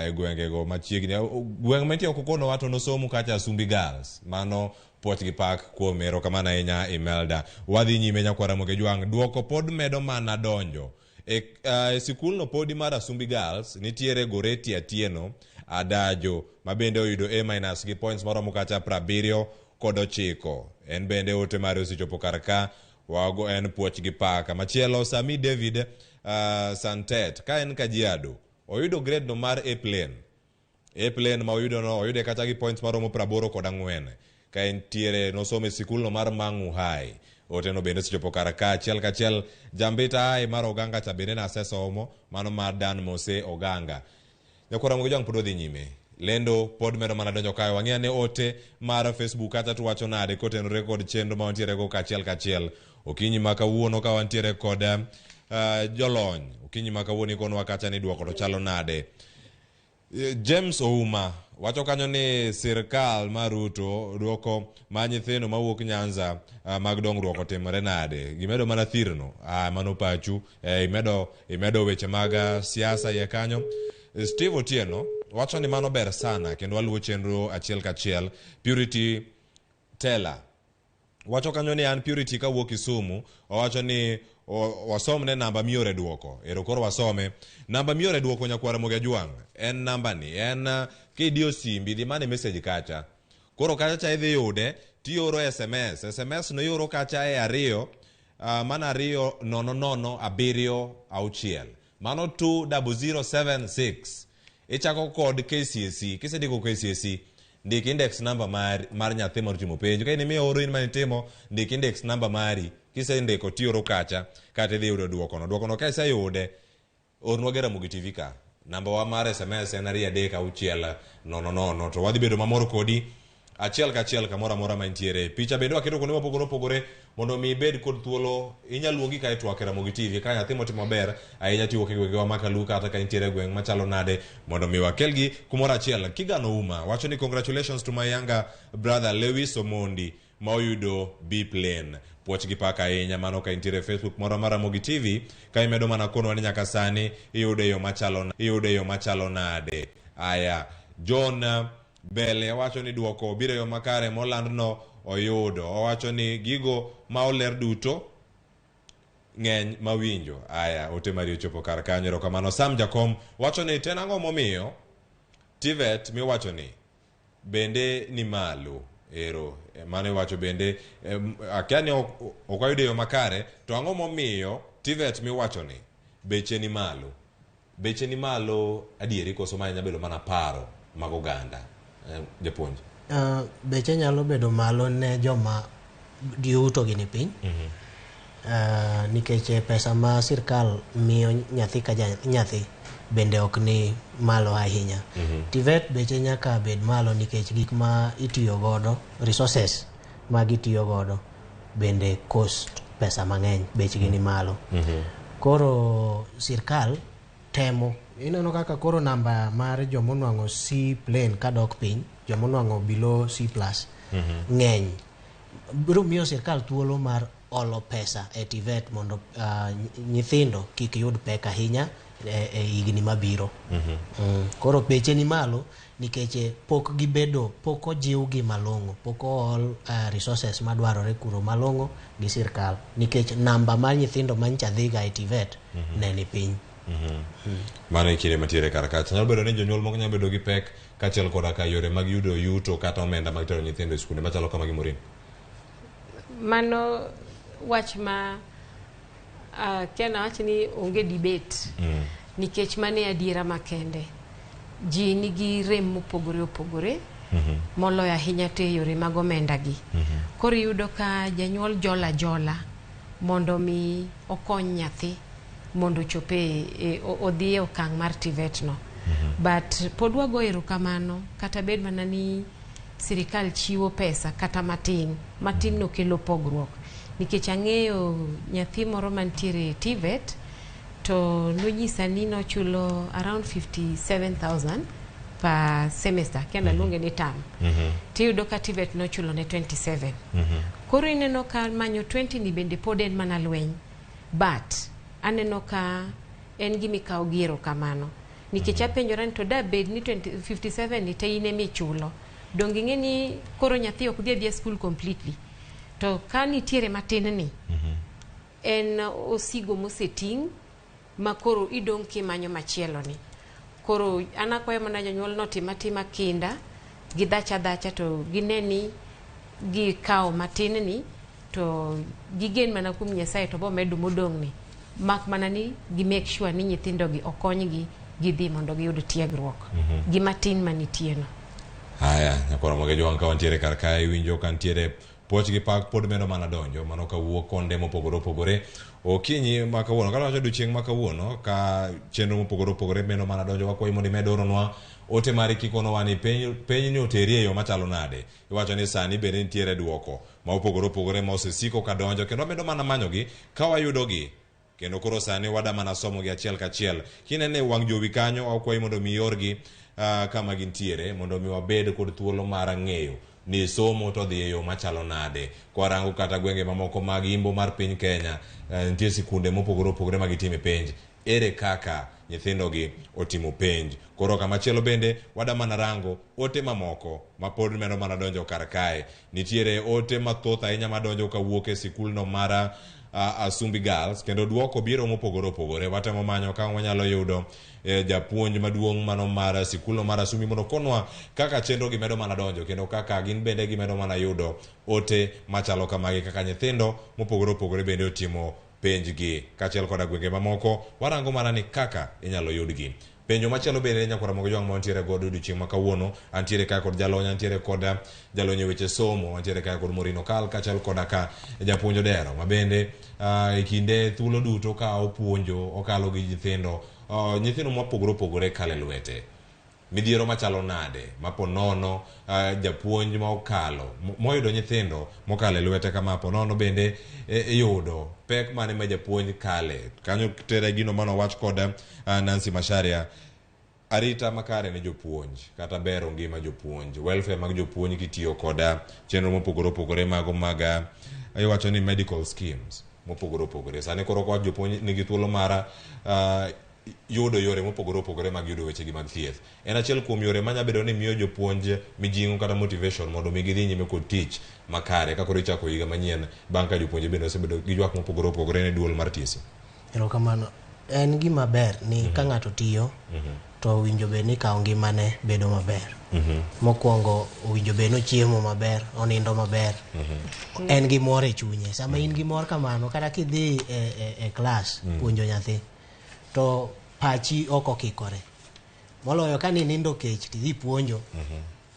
e gwenge go machiegni gweng mantie kokono wato no somo kacha Sumbi Girls mano poch gi pak kuom erokamano ahinya Imelda. Wadhi nyime nyakwara Mogejwang, duoko pod medo mana donjo e sikul no podi mar Sumbi Girls. Nitiere Goreti Atieno Adajo mabende oyudo A- gi points maromo kacha 79. En bende ote mare osechopo karka wago en poch gi paka. Machielo Sami David Santet ka en Kajiado oyudo grade no mar A-plane ma oyude kata gi points maromo 84 ka entiere nosome sikul no mar Mangu High. Ote no bende osechopo karka achiel kachiel Jambita High mar Oganga cha bende nasesomo mano mar Dan Mose Oganga. Nyakwara Mogejwang pod odhi nyime lendo pod medo mana donjo kae. Wang'eya ne ote mar Facebook kata tuwacho nade kotenore kod chenro ma wantiere go kachiel okinyi ma kawuono ka wantiere kod jolony okinyi ma kawuono ikonwa kacha ni duoko to chalo nade. James Ouma wacho kanyo ni sirkal mar Ruto duoko ma nyithindo mawuok Nyanza mag dongruok otimore nade. Gimedo mana thirno mano pachu imedo weche mag siasa ye kanyo. Steve Otieno wacho ni mano ber sana kendo waluwo chenro achiel kachiel. Purity Tela wacho kanyo ni an Purity ka wuok Kisumu wacho ni wasomne namba miore duoko. Koro wasome namba miore duoko nyakwara Mogejwang. En namba ni en kidio simbi di mane message kacha. Koro kacha cha idhi yude tioro SMS no yoro kacha e 2 mana 2 000 7 6 mano 20076. Ichako kod KCSE. Kisediko KCSE ndik index number mar nyathi mar timo penjo. Ka in miyo oro in manitimo ndik index number mari. Kisendiko tioro kacha kata idhi yudo duoko no. Duoko no ka iseyude ornwa Jaramogi TV ka. Namba wa mar SMS en 336 00. To wadhi bedo mamor kodi achiel kachiel kamoro amora mantiere. Picha bende waketo kuonde mopogore mondo mi bed kod thuolo inyaluongi ka itwak Jaramogi TV ka nyathi motimo maber ahinya tiwo kigwegewa makaluka kata ka intiere gweng machalo nade mondo mi wakelgi kumoro achiel. Kigano Uma wacho ni congratulations to my younger brother Lewis Omondi ma oyudo B-plane. Poch gi paka ahinya mano ka intiere Facebook moro mar Jaramogi TV ka imedo mana kono ni nyaka sani iyude yo machalo nade. Aya John Bele wacho ni duoko biro yo makare moland no oyudo. Owacho ni gigo ma oler duto ng'eny mawinjo. Aya ote mari ochopo kar kanyo. Erokamano. Sam Jakom wacho ni tena ang'o momiyo TVET mi wacho ni bende ni malo. Mane wacho bende akia ni okayude yo makare to ang'o momiyo TVET mi wacho ni beche ni malo adieri koso manya bedo mana paro mag oganda. Japuonj beche nyalo bedo malo ne joma giuto gini piny nikech pesa ma sirkal miyo nyathi ka nyathi bende ok ni malo ahinya. TVET beche nyaka bed malo nikech gik ma itiyo godo, resources ma gitiyo godo bende cost pesa mang'eny, bechgi ni malo. Koro sirkal temo ineno kaka koro namba mar jomonwang'o C-plane kadok piny, jomonwang'o below C+ ng'eny. Biro miyo sirkal thuolo mar olo pesa e TVET mondo nyithindo kik yud pek ahinya e higni mabiro. Koro beche ni malo nikech pok ojiw gi malong'o, pok ool resources madwarore kuro malong'o gi sirkal nikech namba mar nyithindo mancha dhiga e TVET ne ni piny. Mano ikire matiere kar kacha. Nyalo bedo ni jonyuol moko nyalo bedo gi pek kachiel koda ka yore mag yuto kata omenda mag tero nyithindo e skunde machalo kama gimorin. Mano wach ma kena wach ni onge debate nikech mane adiera makende. Ji nigi rem mopogore moloyo ahinya te yore mag omenda gi. Koro yudo ka janyuol jola mondo mi okony nyathi mondo chope odhi e okang' mar TVET no. But pod wago erokamano kata bed mana ni sirikal chiwo pesa kata matin no kelo pogruok. Nikech ang'eyo nyathi moro mantiere TVET to nonyisa ni nochulo around 57,000 per semester kenda luonge ni term. Tiyudo ka TVET nochulo ne 27. Koro ineno ka manyo 20 ni bende pod en mana lweny. But aneno ka en gima ikawo giero kamano. Nikech apenjora ni to da bed ni 57 ni te ine michulo. Dong ing'e ni koro nyathi ok dhi skul completely. To ka nitiere matin ni, en osigo moseting' ma koro idong' kimanyo machielo ni. Koro an akwayo mana jonyuol notim atima kinda, gidacha dacha to gineni gikawo matin ni, to gigen mana kuom Nyasaye to bo medo modong' ni. Mak mana ni gi make sure ni nyithindo gi okonygi gidhi mondo giyud tiegruok. Gimatin manitie no. Haya, nyakora moge jwang ka wantiere kar kae winjo kan tiere poch gi pak pod meno mana donjo mano ka wuok konde mopogore opogore. Okinyi ma kawuono kata wacho odiochieng' ma kawuono ka chenro mopogore opogore meno mana donjo wakwayi mondo imed oronwa ote mari kikonowa ni peny ni oteri e yo machalo nade. Iwacho ni sani bende nitiere duoko ma opogore opogore ma osesiko ka donjo kendo wamedo mana manyogi ka wayudogi. Kendo koro sani wada mana somo gi achiel kachiel. Kinene wang' jowi kanyo wakwayi mondo mi yorgi kama gintiere mondo mi wabed kod thuolo mar ng'eyo ni somo to dhi e yo machalo nade. Kwarango kata gwenge mamoko mag imbo mar piny Kenya, nitie sikunde mopogore opogore ma gitime penj. Ere kaka nyithindo gi otimo penj. Koro kamachielo bende wada mana rango ote mamoko ma pod meno mana donjo kar kae. Nitiere ote mathoth ahinya madonjo kawuok e sikul no mara Asumbi Girls, kendo duoko biro mopogore opogore. Watemo manyo ka wanyalo yudo japuonj maduong' mano mar sikul mar Asumbi mondo konwa kaka chenro gi medo mana donjo kendo kaka gin bende gi medo mana yudo ote machalo kamagi kaka nyithindo mopogore opogore bende otimo penj gi kachiel koda gwenge mamoko. Warango mana ni kaka inyalo yudgi. Penjo machielo bende nyakora mogo jwang' ma wantiere godo odiochieng' ma kawuono, antiere ka kod jalony, antiere kod jalony e weche somo, antiere ka kod Morino Kal kachiel koda ka japuonjo Dero ma bende e kinde thuolo duto ka opuonjo okalo gi nyithindo mopogore opogore kale lwete. Midhiero machalo nade mapo nono japuonj ma okalo moyudo nyithindo mokale lwete kama po nono bende yudo pek mane ma japuonj kale kanyo tere gino mano wach kod Nancy Macharia. Arita makare ne jopuonj kata bero ngima jopuonj, welfare mag jopuonj kitiyo koda chenro mopogore opogore mago mag iwacho ni medical schemes mopogore opogore. Sani koro kwa jopuonj nigi thuolo mara yudo yore mopogore opogore mag yudo weche gi mag thieth. En achiel kuom yore manya bedo ni miyo jopuonj mijing'o kata motivation mondo mi gidhi nyime kod tich makare ka koro ichako higa manyien bang' ka jopuonj bende osebedo gi ywak mopogore opogore ne duol mar TC. Erokamano. En gima ber ni ka ng'ato tiyo to winjo be ni kawo ngimane bedo maber. Mokwongo winjo be no chiemo maber, onindo maber. En gi mor e chunye. Sama in gi mor kamano kata kidhi e klas puonjo nyathi to pachi oko kikore. Moloyo ka ni nindo kech tidhi puonjo.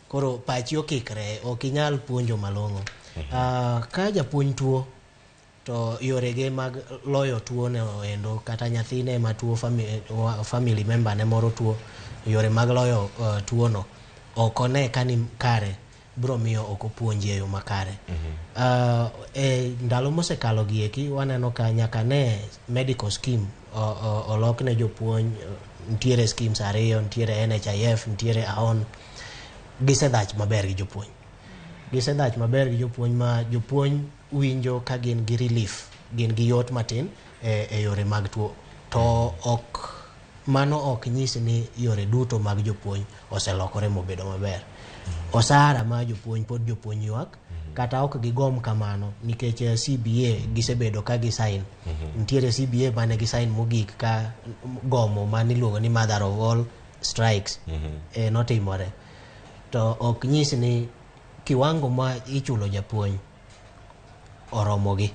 Koro pachi okikre, ok inyal puonjo malong'o. Ka japuonj tuo to yorege mag loyo tuo ne endo kata nyathine ma tuo family member ne moro tuo, yore mag loyo tuo no ok one kani kare bro miyo ok opuonji e yo makare. Ndalo mosekalo gi eki waneno ka nyaka ne medical scheme olok ne jopuonj. Ntiere schemes ariyo, ntiere NHIF, ntiere AON. Gisedhach maber gi jopuonj. Gisedhach maber gi jopuonj ma jopuonj winjo ka gin gi relief, gin gi yot matin e yore mag tuo. To mano ok nyis ni yore duto mag jopuonj oselokore mobedo maber. Osara ma jopuonj pod jopuonj ywak kata ok gigom kamano nikech CBA gisebedo ka gisign. Ntiere CBA mane gisign mogik ka gomo maniluongo ni mother of all strikes notimore. To ok nyis ni kiwango ma ichulo japuonj oromogi.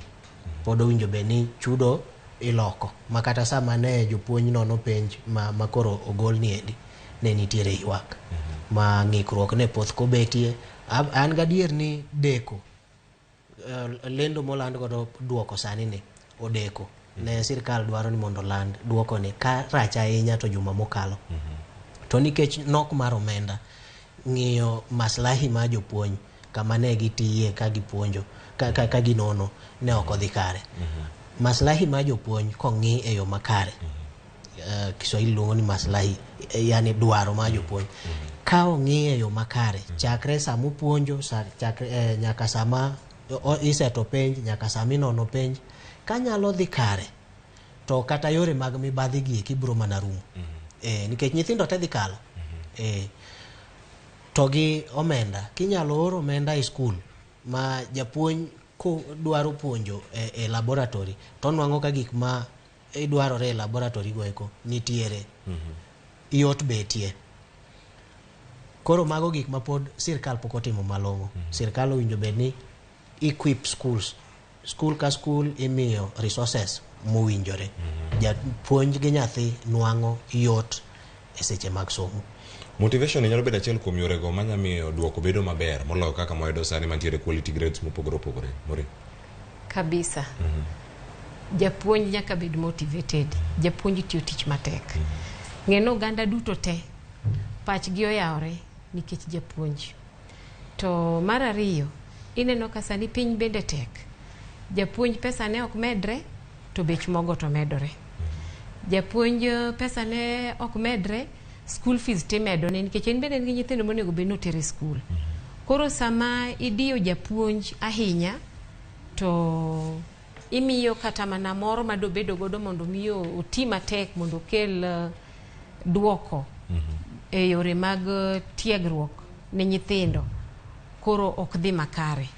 Pod owinjo be ni chudo iloko. Makata sama ne jopuonj nono penj ma koro ogol ni edi ne nitiere ywak. Ma ng'ikruok ne poth kobetie. An gadier ni deko lendo moland godo duoko sani ni odeko. Ne sirkal dwaro ni mondo land duoko ni ka racha ahinya to juma mokalo. To nikech nok mar omenda ng'iyo maslahi ma jopuonj kama ne gitiye ka gipuonjo ka ginono ne ok odhi kare. Maslahi ma jopuonj kong'i e yo makare, Kiswahili luongo ni maslahi, yani dwaro ma jopuonj ka ong'i e yo makare chakre sama upuonjo nyaka sama iseto penj nyaka sama inono penj ka nyalo dhi kare to kata yore mag mibadhi gi kibro mana rumo. Nikech nyithindo te dhi kalo. To gi omenda, kinyalo oro omenda e skul ma japuonj ko dwaro puonjo e laboratory to nwang'o ka gik ma idwarore e laboratory go eko nitiere. Yot betie. Koro mago gik ma pod sirkal pok otimo malong'o. Sirkal owinjo bed ni equip schools. School ka school imiyo resources mowinjore. Japuonj gi nyathi nwang'o yot e seche mag somo. Motivation nyalo bedo achiel kuom yorego manya miyo duoko bedo maber moloyo kaka moyudo sani mantiere quality grades mopogore opogore. Mori kabisa. Japuonj nyaka bed motivated. Japuonj tiyo tich matek. Ng'eno oganda duto te pachgi oyawre nikech japuonj. To mar ariyo, ineno ka sani piny bende tek. Japuonj pesa ne ok medre to bech mogo to medore. Japuonj pesa ne ok medre, school fees te medone nikech en bende nigi nyithindo monego bed notere skul. Koro sama idiyo japuonj ahinya to imiyo kata mana moro ma do bedo godo mondo miyo oti matek mondo kel duoko e yore mag tiegruok ne nyithindo. Koro ok dhi makare.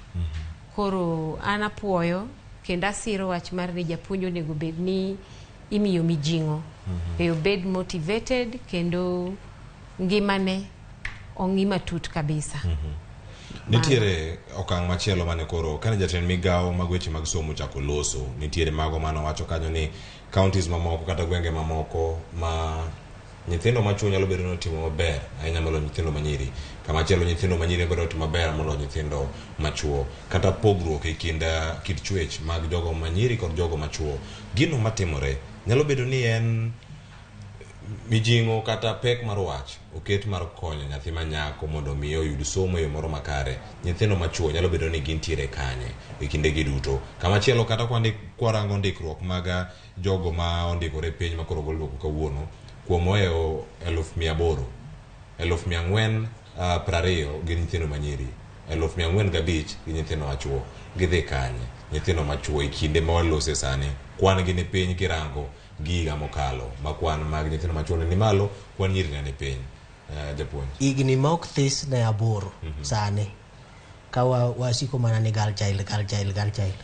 Koro an apuoyo kendo asiro wach mar ni japuonj onego bed ni imiyo mijing'o. Obed motivated kendo ngimane ong'i matut kabisa. Nitiere okang' machielo mane koro kane jatend migawo mag weche mag somo chako loso, nitiere mago mano wacho kanyo ni counties mamoko kata gwenge mamoko ma nyithindo machuo nyalo bedo notimo maber ahinya moloyo nyithindo manyiri. Kama chielo nyithindo manyiri bedo timo maber moloyo nyithindo machuo. Kata pogruok e kind kit chwech mag jogo manyiri kod jogo machuo. Gino matimore nyalo bedo ni en mijing'o kata pek mar wach oket mar konyo nyathi manyako mondo mi oyud somo e yo moro makare. Nyithindo machuo nyalo bedo ni gintiere kanye e kinde gi duto. Kama chielo kata kwarango ndikruok mag jogo ma ondikore piny ma koro gol kawuono kuom oeo 1,800 1,420 gi nyithindo manyiri, 405 gi nyithindo machuo. Gidhi kanye nyithindo machuo e kinde ma walose sani? Kwan gi ni piny kirango giga mokalo ma kwan mag nyithindo machuo ni malo, kwan nyiri ne piny. Japuonj igni ma ok this ne aboro sani ka wasiko mana ni girl child.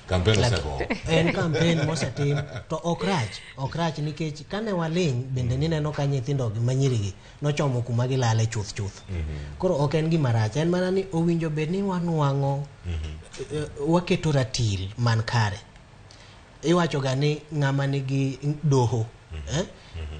Campaign osego. En campaign mosetim to ok rach nikech kane waling bende nineno ka nyithindo manyiri gi nochomo kuma gilale chuth. Koro ok en gima rach, en mana ni owinjo bed ni wanwang'o waketo ratil man kare. Iwacho ga ni ng'ama nigi doho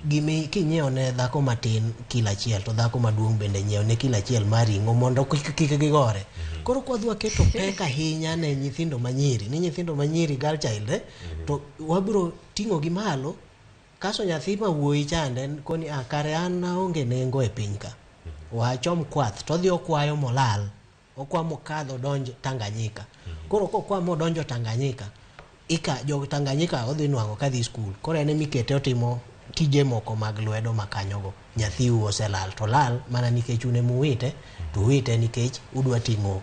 gimi kinyiewo ne dhako matin kilo achiel to dhako maduong' bende nyiewo ne kilo achiel mar ring'o mondo kik gigore. Koro kwadwa keto pek ahinya ne nyithindo manyiri, ni nyithindo manyiri girl child to wabiro ting'o gi malo kaso nyathi ma wuoyi chande koni kare an aonge nengo e piny ka. Wachom kwath to dhi okwayo molal, okwamo kadho donjo Tanganyika. Koro kokwamo donjo Tanganyika jo Tanganyika odhi nwang'o ka dhi skul. Koro en mikete otimo tije moko mag lwedo makanyogo. Nyathi oselal to lal mana nikech une muwite, to wite nikech udwa ting'o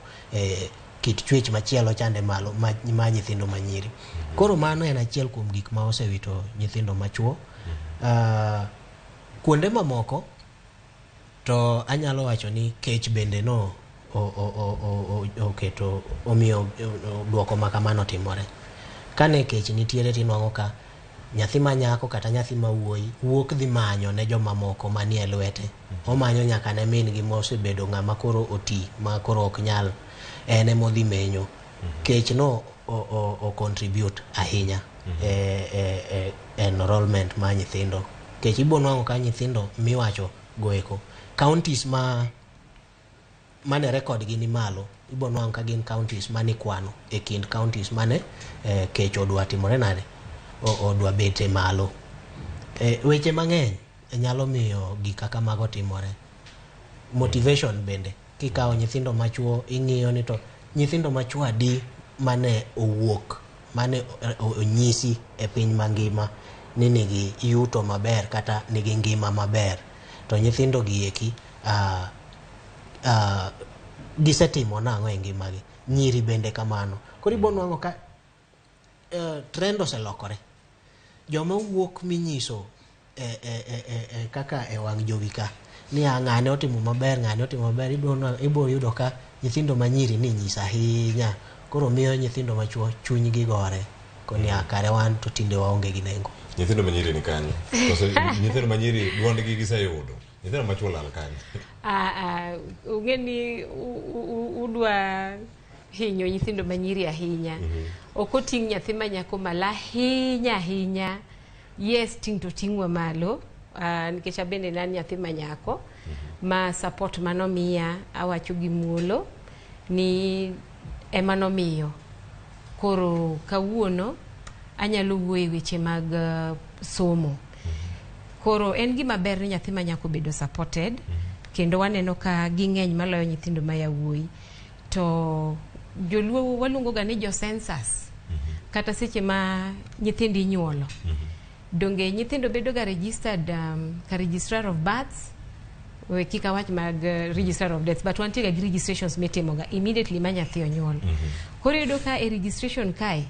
kit chwech machielo chande malo ma nyithindo manyiri. Koro mano en achiel kuom gik ma osewito nyithindo machuo. Kuonde mamoko to anyalo wacho ni kech bende no oketo omiyo duoko makamano timore. Kane kech nitiere tinwang'o ka nyathi manyako kata nyathi mawuoyi wuok dhi manyo ne joma moko manie lwete. Omanyo nyaka ne min gi mosebedo ng'ama koro oti ma koro ok nyal, ene modhi menyo. Kech no o contribute ahinya enrollment ma nyithindo. Kech ibo nwang'o ka nyithindo miwacho goeko counties mane record gi ni malo, ibo nwang'o ka gin counties mane kwano e kind counties mane kech odwa timore nade odwa bete malo. Weche mang'eny nyalo miyo gik kaka mago timore. Motivation bende kikawo nyithindo machuo ing'iyo ni to nyithindo machuo adi mane owuok, mane onyisi e piny mangima ni nigi yuto maber kata nigi ngima maber, to nyithindo gi eki gisetimo nang'o e ngimagi. Nyiri bende kamano. Koro ibo nwang'o ka trend oselokore. joma wuok minyiso kaka e wang' jowi ka ni ng'ane otimo maber ibo yudo ka nyithindo manyiri ni nyisa ahinya, koro miyo nyithindo machuo chunygi gore koni kare wan to tinde waonge gi nengo. Nyithindo manyiri ni kanyo koso nyithindo manyiri duondgi giseyudo, nyithindo machuo lal kanyo. Ungeni udwa hinyo nyithindo manyiri ahinya. Ok oting' nyathi manyako malo ahinya. Yes, ting' to ting'wa malo nikech abende nan nyathi manyako ma support manomiya awacho gi muolo ni emanomiyo koro kawuono anyalo wuoye weche mag somo. Koro en gima ber ni nyathi manyako bedo supported kendo waneno ka ging'eny maloyo nyithindo ma yawuoyi. To joluo waluongo ga ni jo census kata seche ma nyithindi nyuolo. Donge nyithindo bedo ga registered ka registrar of births we kika wach mag registrar of deaths, but wantie ga registrations metimo ga immediately ma nyathi onyuol. Koro yudo ka e registration kae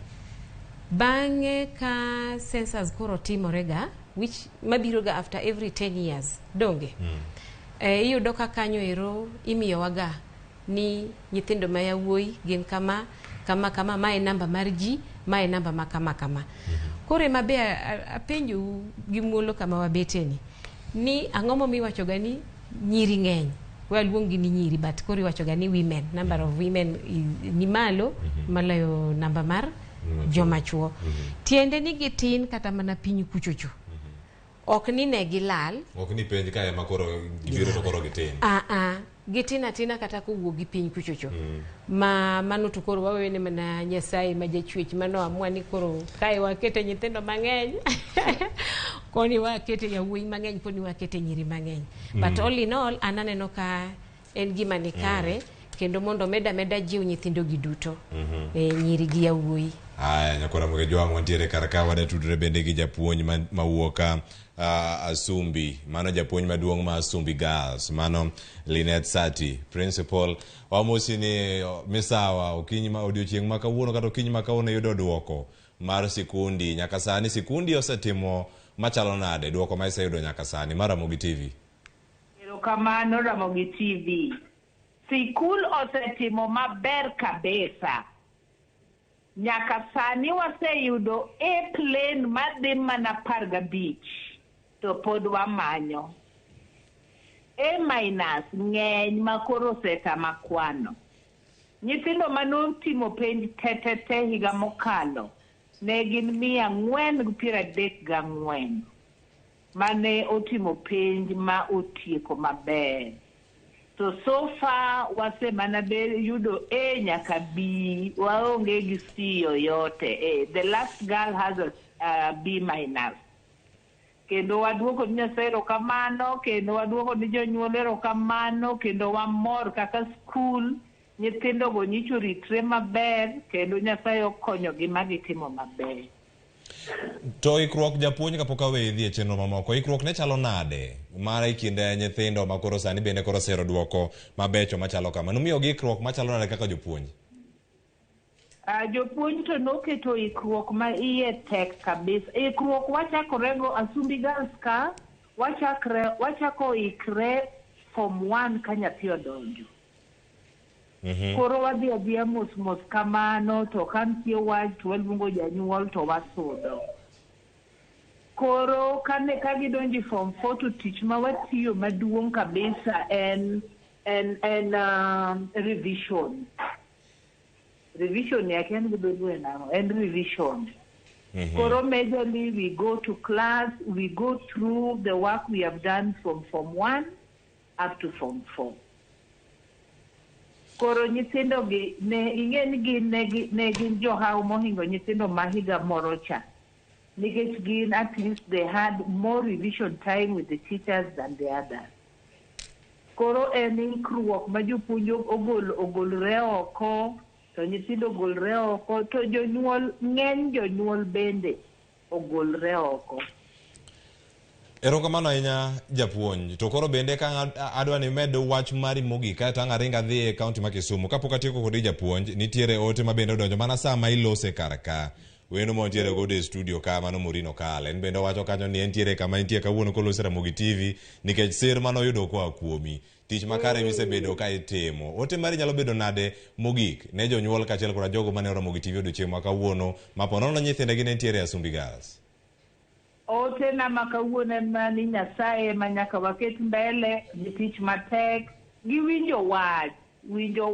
bang'e ka census koro timore ga which mabiro ga after every 10 years donge iyudo ka kanyo ero imiyo waga ni nyithindo ma yawuoyi gin kama ma e namba mar ji, ma e namba ma kama. Kore mabe apenjo gi muolo kama wabeteni ni ang'o momiwacho ga ni nyiri ng'eny, waluongi ni nyiri but koro iwacho ga ni women, number of women ni malo maloyo namba mar joma chuo. Tiende ni gitin kata mana piny kuchocho. Ok ni ne gilal, ok ni penj kae ma koro gibiro to koro gitin. Gitin atina kata kowuok gi piny kuchocho. Ma mano to koro wawene mana Nyasaye ma jachwech mano amua ni koro kae wakete nyithindo mang'eny koni wakete yawuoyi mang'eny, koni wakete nyiri mang'eny. But all in all ananeno ka en gima ni kare kendo mondo meda jiw nyithindo gi duto nyiri gi yawuoyi. Nyakora Muge Jwang' wantiere kar ka wade tudre bende gi japuonj mawuoka Asumbi, mano japuonj maduong' ma Asumbi Girls, mano Linet Sati, principal. Wamosi ni misawa okinyi ma odiochieng' ma kawuono kata okinyi ma kawuono yudo duoko mar sikundi. Nyaka sani sikundi osetimo machalo nade, duoko ma iseyudo nyaka sani mar Ramogi TV? Erokamano Ramogi TV. Sikul osetimo maber kabisa. Nyaka sani waseyudo A-plane madhi mana 15 to pod wamanyo. A- ng'eny makoro seta makwano. Nyithindo manotimo penj tetete higa mokalo ne gin 434 mane otimo penj ma otieko maber. So far wase mana yudo A nyaka B, waonge gi C yoyote. The last girl has a B-. Kendo waduoko ni Nyasaye erokamano, kendo waduoko ni jonyuol erokamano, kendo wamor kaka skul nyithindo go nyicho ritre maber, kendo Nyasaye okonyogi ma gitimo maber. To ikruok japuonj kapok awe dhi e chenro mamoko, ikruok ne chalo nade mar ikinde nyithindo ma koro sani bende koro sero duoko mabecho machalo kama? Nomiyo gi ikruok machalo nade kaka jopuonj? Jopuonj to noketo ikruok ma iye tek kabisa. Ikruok wachakorego Asumbi Girls ka, wachako ikre form 1 ka nyathi odonjo. Koro wadhi adhiya mos kamano, to kantie wach to waluongo janyuol to wasudo. Koro ka gidonji form 4 to tich ma watiyo maduong' kabisa en revision. Revision yake en revision. Koro majorly we go to class, we go through the work we have done from form 1 up to form 4. Koro nyithindo gi ne gin johaw mohingo nyithindo mahiga morocha. Nikech gin at least they had more revision time with the teachers than the others. Koro en ikruok ma jopuonj ogolre oko, to nyithindo ogolre oko, to ng'eny jonyuol bende ogolre oko. Erokamano ahinya japuonj. To koro bende ka adwa ni med wach mari mogik kata ng'aringa dhi e kaunti ma Kisumu, kapok atieko kodi japuonj, nitiere ote ma bende odonjo mana sama ilose kar ka. weno montiere go de studio ka mano Murino Kale en bende wacho kanyo ni entiere kama entie kawuono kolosera Ramogi TV nikech sir mano yudo kwa kuomi tich makare misebedo ka itimo. Ote mari nyalo bedo nade mogik ne jonyuol kachiel kod jogo mane Ramogi TV odiochieng' ma kawuono maponono nyithinde gi ne entiere Asumbi Girls. Ote na makawuono mani Nyasaye manyaka waket mbele gi tich matek gi winjo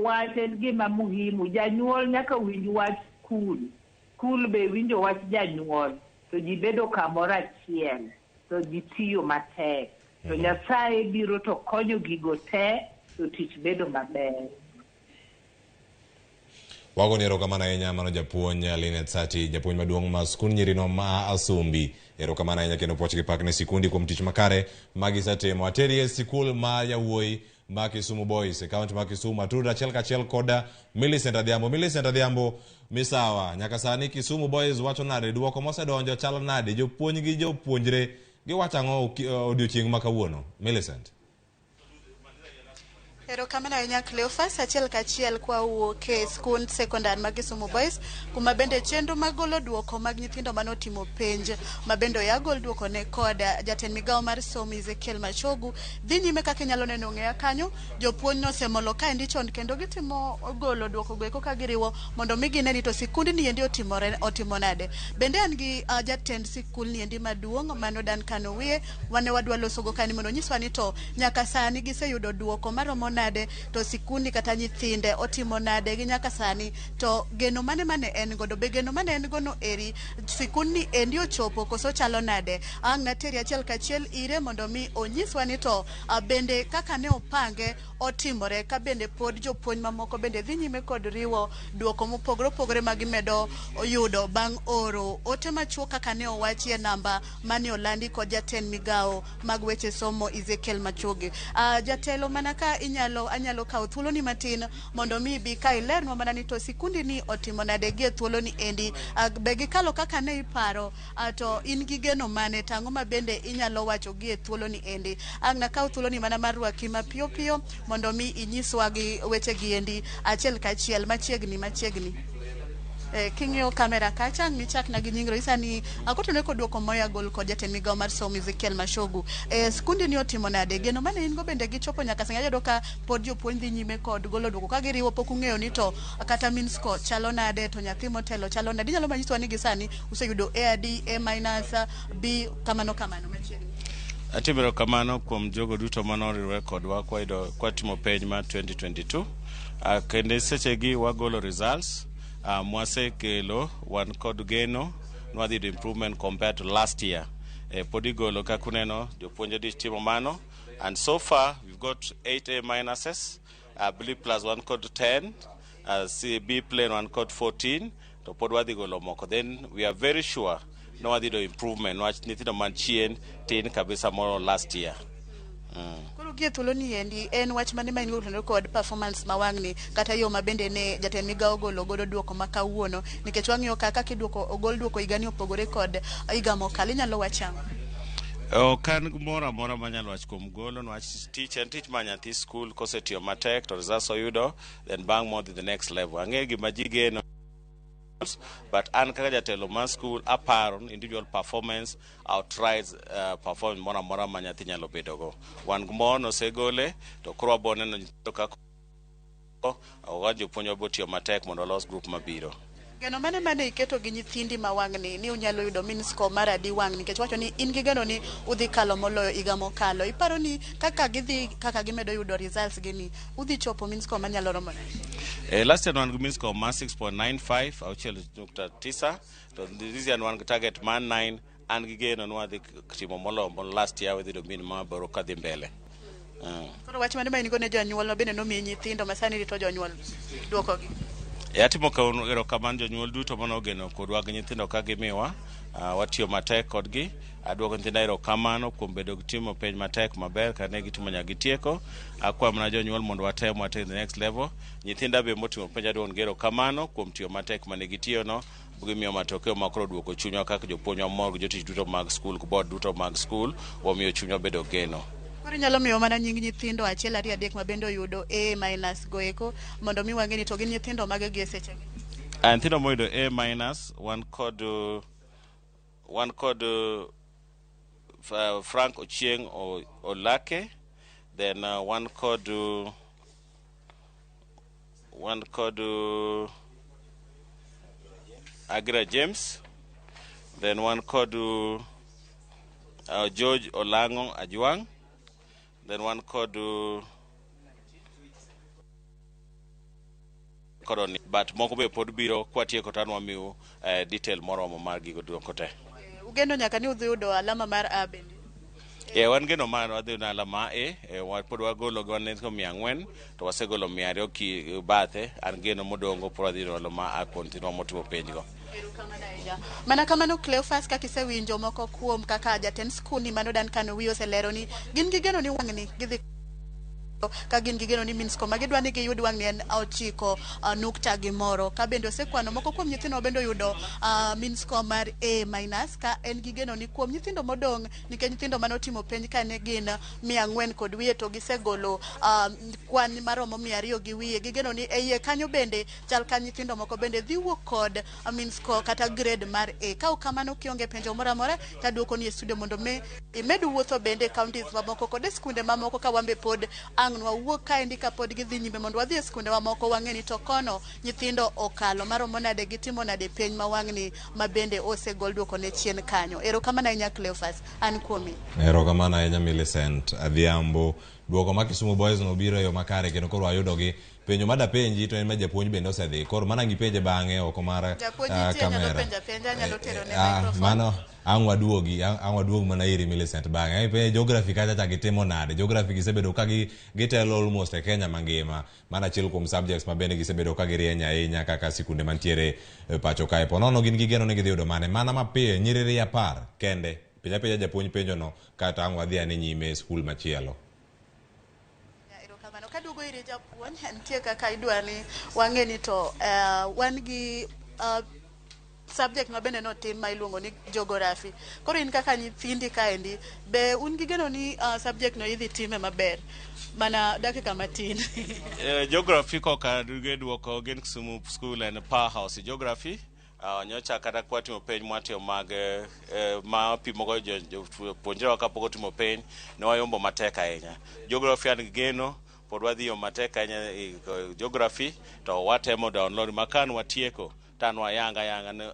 wach en gima muhimu. Janyuol nyaka winj wach skul be winjo wach janyuol to ji bedo kamoro achiel to ji tiyo matek to Nyasaye biro to konyo gigo te to tich bedo maber. Wago ni erokamano ahinya mano japuonj Linet Sati, japuonj maduong' ma skul nyirino ma Asumbi. Erokamano ahinya kendo poch gi pak ne sikundi kuom tich makare magisetimo. Ateri e sikul ma yawuoyi ma Kisumu Boys e kaunti ma Kisumu atudo achiel kachiel koda Millicent Adhiambo misawa nyaka sani Kisumu Boys wacho nade duoko mosedonjo chalo nade jopuonj gi jopuonjre giwacho ang'o odiochieng' ma kawuono Millicent? Erokamano ahinya Cleophas, achiel kachiel kwa wuok e skund sekondar mag Kisumu Boys kuma bende chenro magolo duoko mag nyithindo manotimo penj mabende oyagol duoko ne kod jatend migawo mar somo Ezekiel Machogu dhi nyime kaka inyalo neno ng'eya kanyo jopuonj nosemolo ka endi chon kendo gitimo golo duoko go eko ka giriwo mondo mi gine ni to sikund ni endi otimo nade. Bende an gi jatend sikul ni endi maduong' mano Dan Kanowie wane wadwa loso go kani mondo nyiswa ni to nyaka sani giseyudo duoko maromo nade to sikundi kata nyithinde otimo nade gi nyaka sani to geno mane en godo be geno mane en gono eri sikundi endi ochopo koso chalo nade. Ang' nateri achiel kachiel ire mondo mi onyiswa ni to bende kaka ne opange otimore ka bende pod jopuonj mamoko bende dhi nyime kod riwo duoko mopogore magimedo yudo bang' oro ote machuok kaka ne owachi e namba mane olandi kod jatend migawo mag weche somo Ezekiel Machogu. Jatelo manaka anyalo kawo thuolo ni matin mondo mi bi ka ilernwa mana ni to sikundi ni otimo nade gi thuolo ni endi be gikalo kaka ne iparo to in gi geno mane tang'o ma bende inyalo wacho gi thuolo ni endi. Ang' na kawo thuolo ni mana mar rwaki mapiyo mondo mi inyiswa gi weche gi endi achiel kachiel machiegni king'iyo kamera kacha michak na gi nyingro isani akotone kod duoko moya gol kod jatend migawo mar somo Ezekiel Machogu skundi ni otimo nade geno mane in go bende gichopo nyaka sanga ka pod jopuonj dhi nyime kod golo duoko ka giriwo pok ung'eyo ni to kata minsko chalo nade to nyathi motelo chalo nade inyalo manyiswa ni gisani useyudo A+D A- B kamano machiegni. Atimero kamano kuom jogo duto manoriwre kodwa kwa timo penj ma 2022 kende seche gi wagolo results mwase kelo wan kod geno nwadhi do improvement compared to last year podi golo kakuneno jopuonje di timo mano and so far we've got 8 A-minuses B plus 1 code 10 B plain 1 code 14 to pod wadhi golo moko then we are very sure no wadhi do improvement wach nyithindo man chien tin kabisa moro last year. Koro gie thuolo ni endi en wach mane ma ing'ulo kod performance mawang'ni kata yo mabende ne jatend migawo golo godo duoko makawuono nikech wang'iyo kaka ogol duoko igani opogore kod iga mokalo inyalo wachang'o? Kan moro amora manyalo wach kuom golo nwach tich ma nyathi skul kosetiyo matek to results oyudo then bang' modhi the next level ang'e gima ji geno but an kaka jatelo mar school aparo individual performance outrides performance mora mora ma nyathi nyalo bedo go wan gmo no segole to koro abone no to kako jopuonj obotiyo matek mondo los group mabiro. Geno mane iketo gi nyithindi mawang'ni ni unyalo yudo minsko mar adi wang' nikech wacho ni in gi geno ni udhi kalo moloyo iga mokalo iparo ni kaka gimedo yudo results gini udhi chopo minsko manyalo romo last year wan gi minsko ma 6.95 auchiel nukta 9 to this year wan target man 9 an gi geno nwadhi timo moloyo last year wadhi do min ma baro kadhi mbele. Koro wach mane ma in go ne jonyuol bende nomiyo nyithindo masani rito jonyuol duoko gi atimo erokamano jonyuol duto manogeno kodwa gi nyithindo ka gimiwa watiyo matek kodgi aduoko nyithindo erokamano kuom bedo gi timo penj matek maber kane gitimo nyaka gitieko akwa mana jonyuol mondo watem the next level nyithinda be motimo penj aduoko erokamano kuom tiyo matek mane gitiyo no gimiyo matokeo makoro duoko chunywa kaka jopuonjwa mor gi jotich duto mag skul board duto mag skul wamiyo chunywa bedo geno. Koro nyalo miyo mana nying nyithindo achiel ariyo adek ma bende oyudo A- go eko mondo mi wang'e ni to gin nyithindo mage gi sechegi. Nyithindo moyudo A minus, wan kod Frank Ochieng Olake, then wan kod Agra James, then wan kod George Olango Ajwang, then wan kod but moko be pod biro kwatieko tan wamiu detail moromo mar gigo duoko te. Ugeno nyaka ni udhi yudo alama mar A bende. Wan geno mar wadhi na alama A, pod wagolo gi wan ko 400 to wasegolo 200 ki bathe, an geno modongo pod wadhi no alama A kontinua motimo penj go. Mana kamano Cleophas kaka isewinjo moko kuom kaka jatend skul ni Mano Duncan Owiyo oselero ni gin gigeno ni wang'ni gidhi ka gin gigeno ni means ko magidwa ni giyud wang' ni en 9 gimoro ka bende osekwano moko kuom nyithindo bende oyudo means ko mar A minus ka en gigeno ni kuom nyithindo modong' nikech nyithindo manotimo penj ka ne gin 400 kod wiye to gisegolo kwan maromo 200 gi wiye, gigeno ni e iye kanyo bende chal ka nyithindo moko bende dhi wuok kod means ko kata grade mar A. Ka kamano kionge penjo moro amora ta duoko ni e studio mondo me imed wuotho bende counties mamoko kod skunde mamoko ka wambe pod ang'nwa wuok ka endi ka pod gidhi nyime mondo wadhi e skunde mamoko wang'eni to kono nyithindo okalo maromo nade gitimo nade penj ma wang'ni ma bende osegol duoko ne chien kanyo. Erokamano ahinya Cleophas, an kuomi. Erokamano ahinya Millicent Adhiambo. Duoko ma Kisumu Boys no biro yo makare kendo koro ayudogi penjo mada penji to en ma japuonj bende osedhi koro mana ngipenje bang'e oko mar kamera. Mano ang' waduog mana iri Millicent bang'e. Penjo geography kacha cha gitimo nade. Geography gisebedo ka gitelo almost e Kenya mangima. Mana achiel kuom subjects ma bende gisebedo ka girieny ahinya kaka sikunde mantiere pacho kae. Ponono gin gigeno ni gidhi yudo mane. Mana mapiyo nyiriri 10 kende. Penja japuonj penjo no kata ang' wadhi ane nyime skul machielo. Kadugo iri japuonj nitie kaka idwa ni wang'eni to wan gi subject ma bende notim ma iluongo ni geography. Koro in kaka nyithindi kaendi be un gigeno ni subject no idhi time maber mana dakika matin. Geography koka duoko gen Kisumu School and Powerhouse Geography. Nyocha kata kwa timo penj mwatio mag ma pimogo jopuonjre kapok otimo penj ne wayombo matek ahinya. Geography an gigeno pod wadhi yo matek ahinya geography to watemo download makan watieko tan wayanga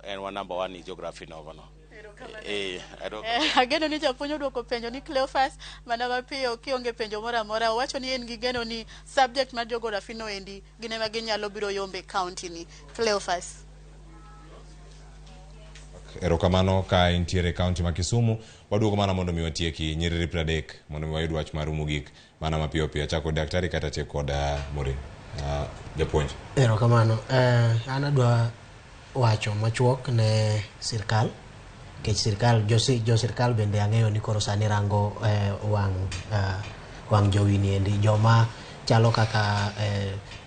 en wa number 1 i geography nogo no. Ageno ni japuonj duoko penjo ni Cleophas mana mapiyo kionge penjo moro amora owacho ni en gigeno ni subject mar geography no endi gine ma ginyalo biro yombe county ni Cleophas. Erokamano ka intiere county ma Kisumu waduogo mana mondo mi watieki nyiriri 30 mondo mi wayud wach mar mogik mana mapiyo piyo chako daktari kata tiek kod Morin japuonj. Erokamano an adwa wacho machuok ne sirkal kech sirkal jo sirkal bende ang'eyo ni koro sani rango wang' jowi ni endi joma chalo kaka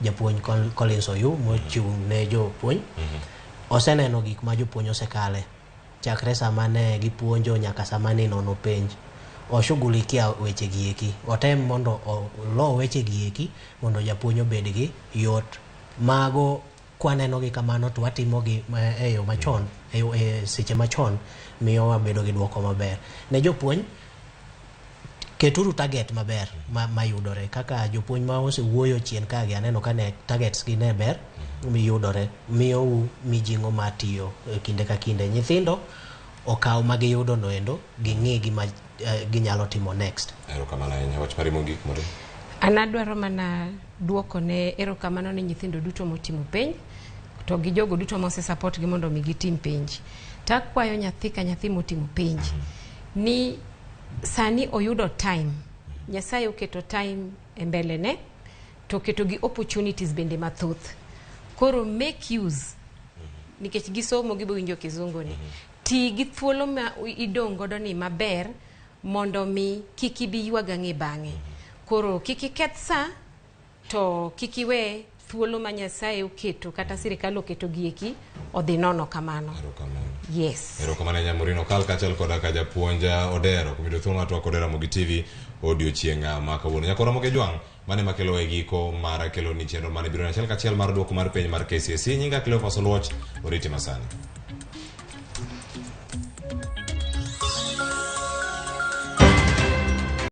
japuonj Collins Oyu mochung' ne jopuonj oseneno gik ma jopuonj osekale chakre sama ne gipuonjo nyaka sama ne nono penj oshughulikia weche gieki otem mondo olo weche gieki mondo japuonj obed gi yot mago kwaneno gi kamano to watimo gi e yo machon e seche machon miyo wabedo gi duoko maber ne jopuonj keturu target maber mayudore kaka jopuonj ma osewuoyo chien kagi aneno ka ne targets gi ne ber miyudore miyo mijingo matiyo kinde ka kinde nyithindo okaw magiyudo no endo ging'i gima ginyalo timo next. Erokamano ahinya wach mari mogik Morin. An adwaro mana duoko ne erokamano ne nyithindo duto motimo penj to gi jogo duto mose support gi mondo mi gitim penj. Takwayo nyathi ka nyathi motimo penj ni sani oyudo time. Nyasaye oketo time e mbele ne to keto gi opportunities bende mathoth. Koro make use nikech gisomo gibowinjo kizungu ni ti gi thuolo ma idong godo ni maber mondo mi kiki bi yuaga ng'e bang'e. Koro kiki ketsa to kiki we thuolo ma Nyasaye oketo kata sirikal oketo gieki odhi nono kamano. Yes. Erokamano Nyamurino kal kachel koda ka japuonja Odero kumido thuolo matwa Odero Mogi TV odiochienga ma kawuono. Nyakoro Mogi Jwang' mane makelo e giko mar kelo ni chenro mane biro achiel kachiel mar duoko mar penj mar KCSE nyinga Cleophas Oluoch oriti masani.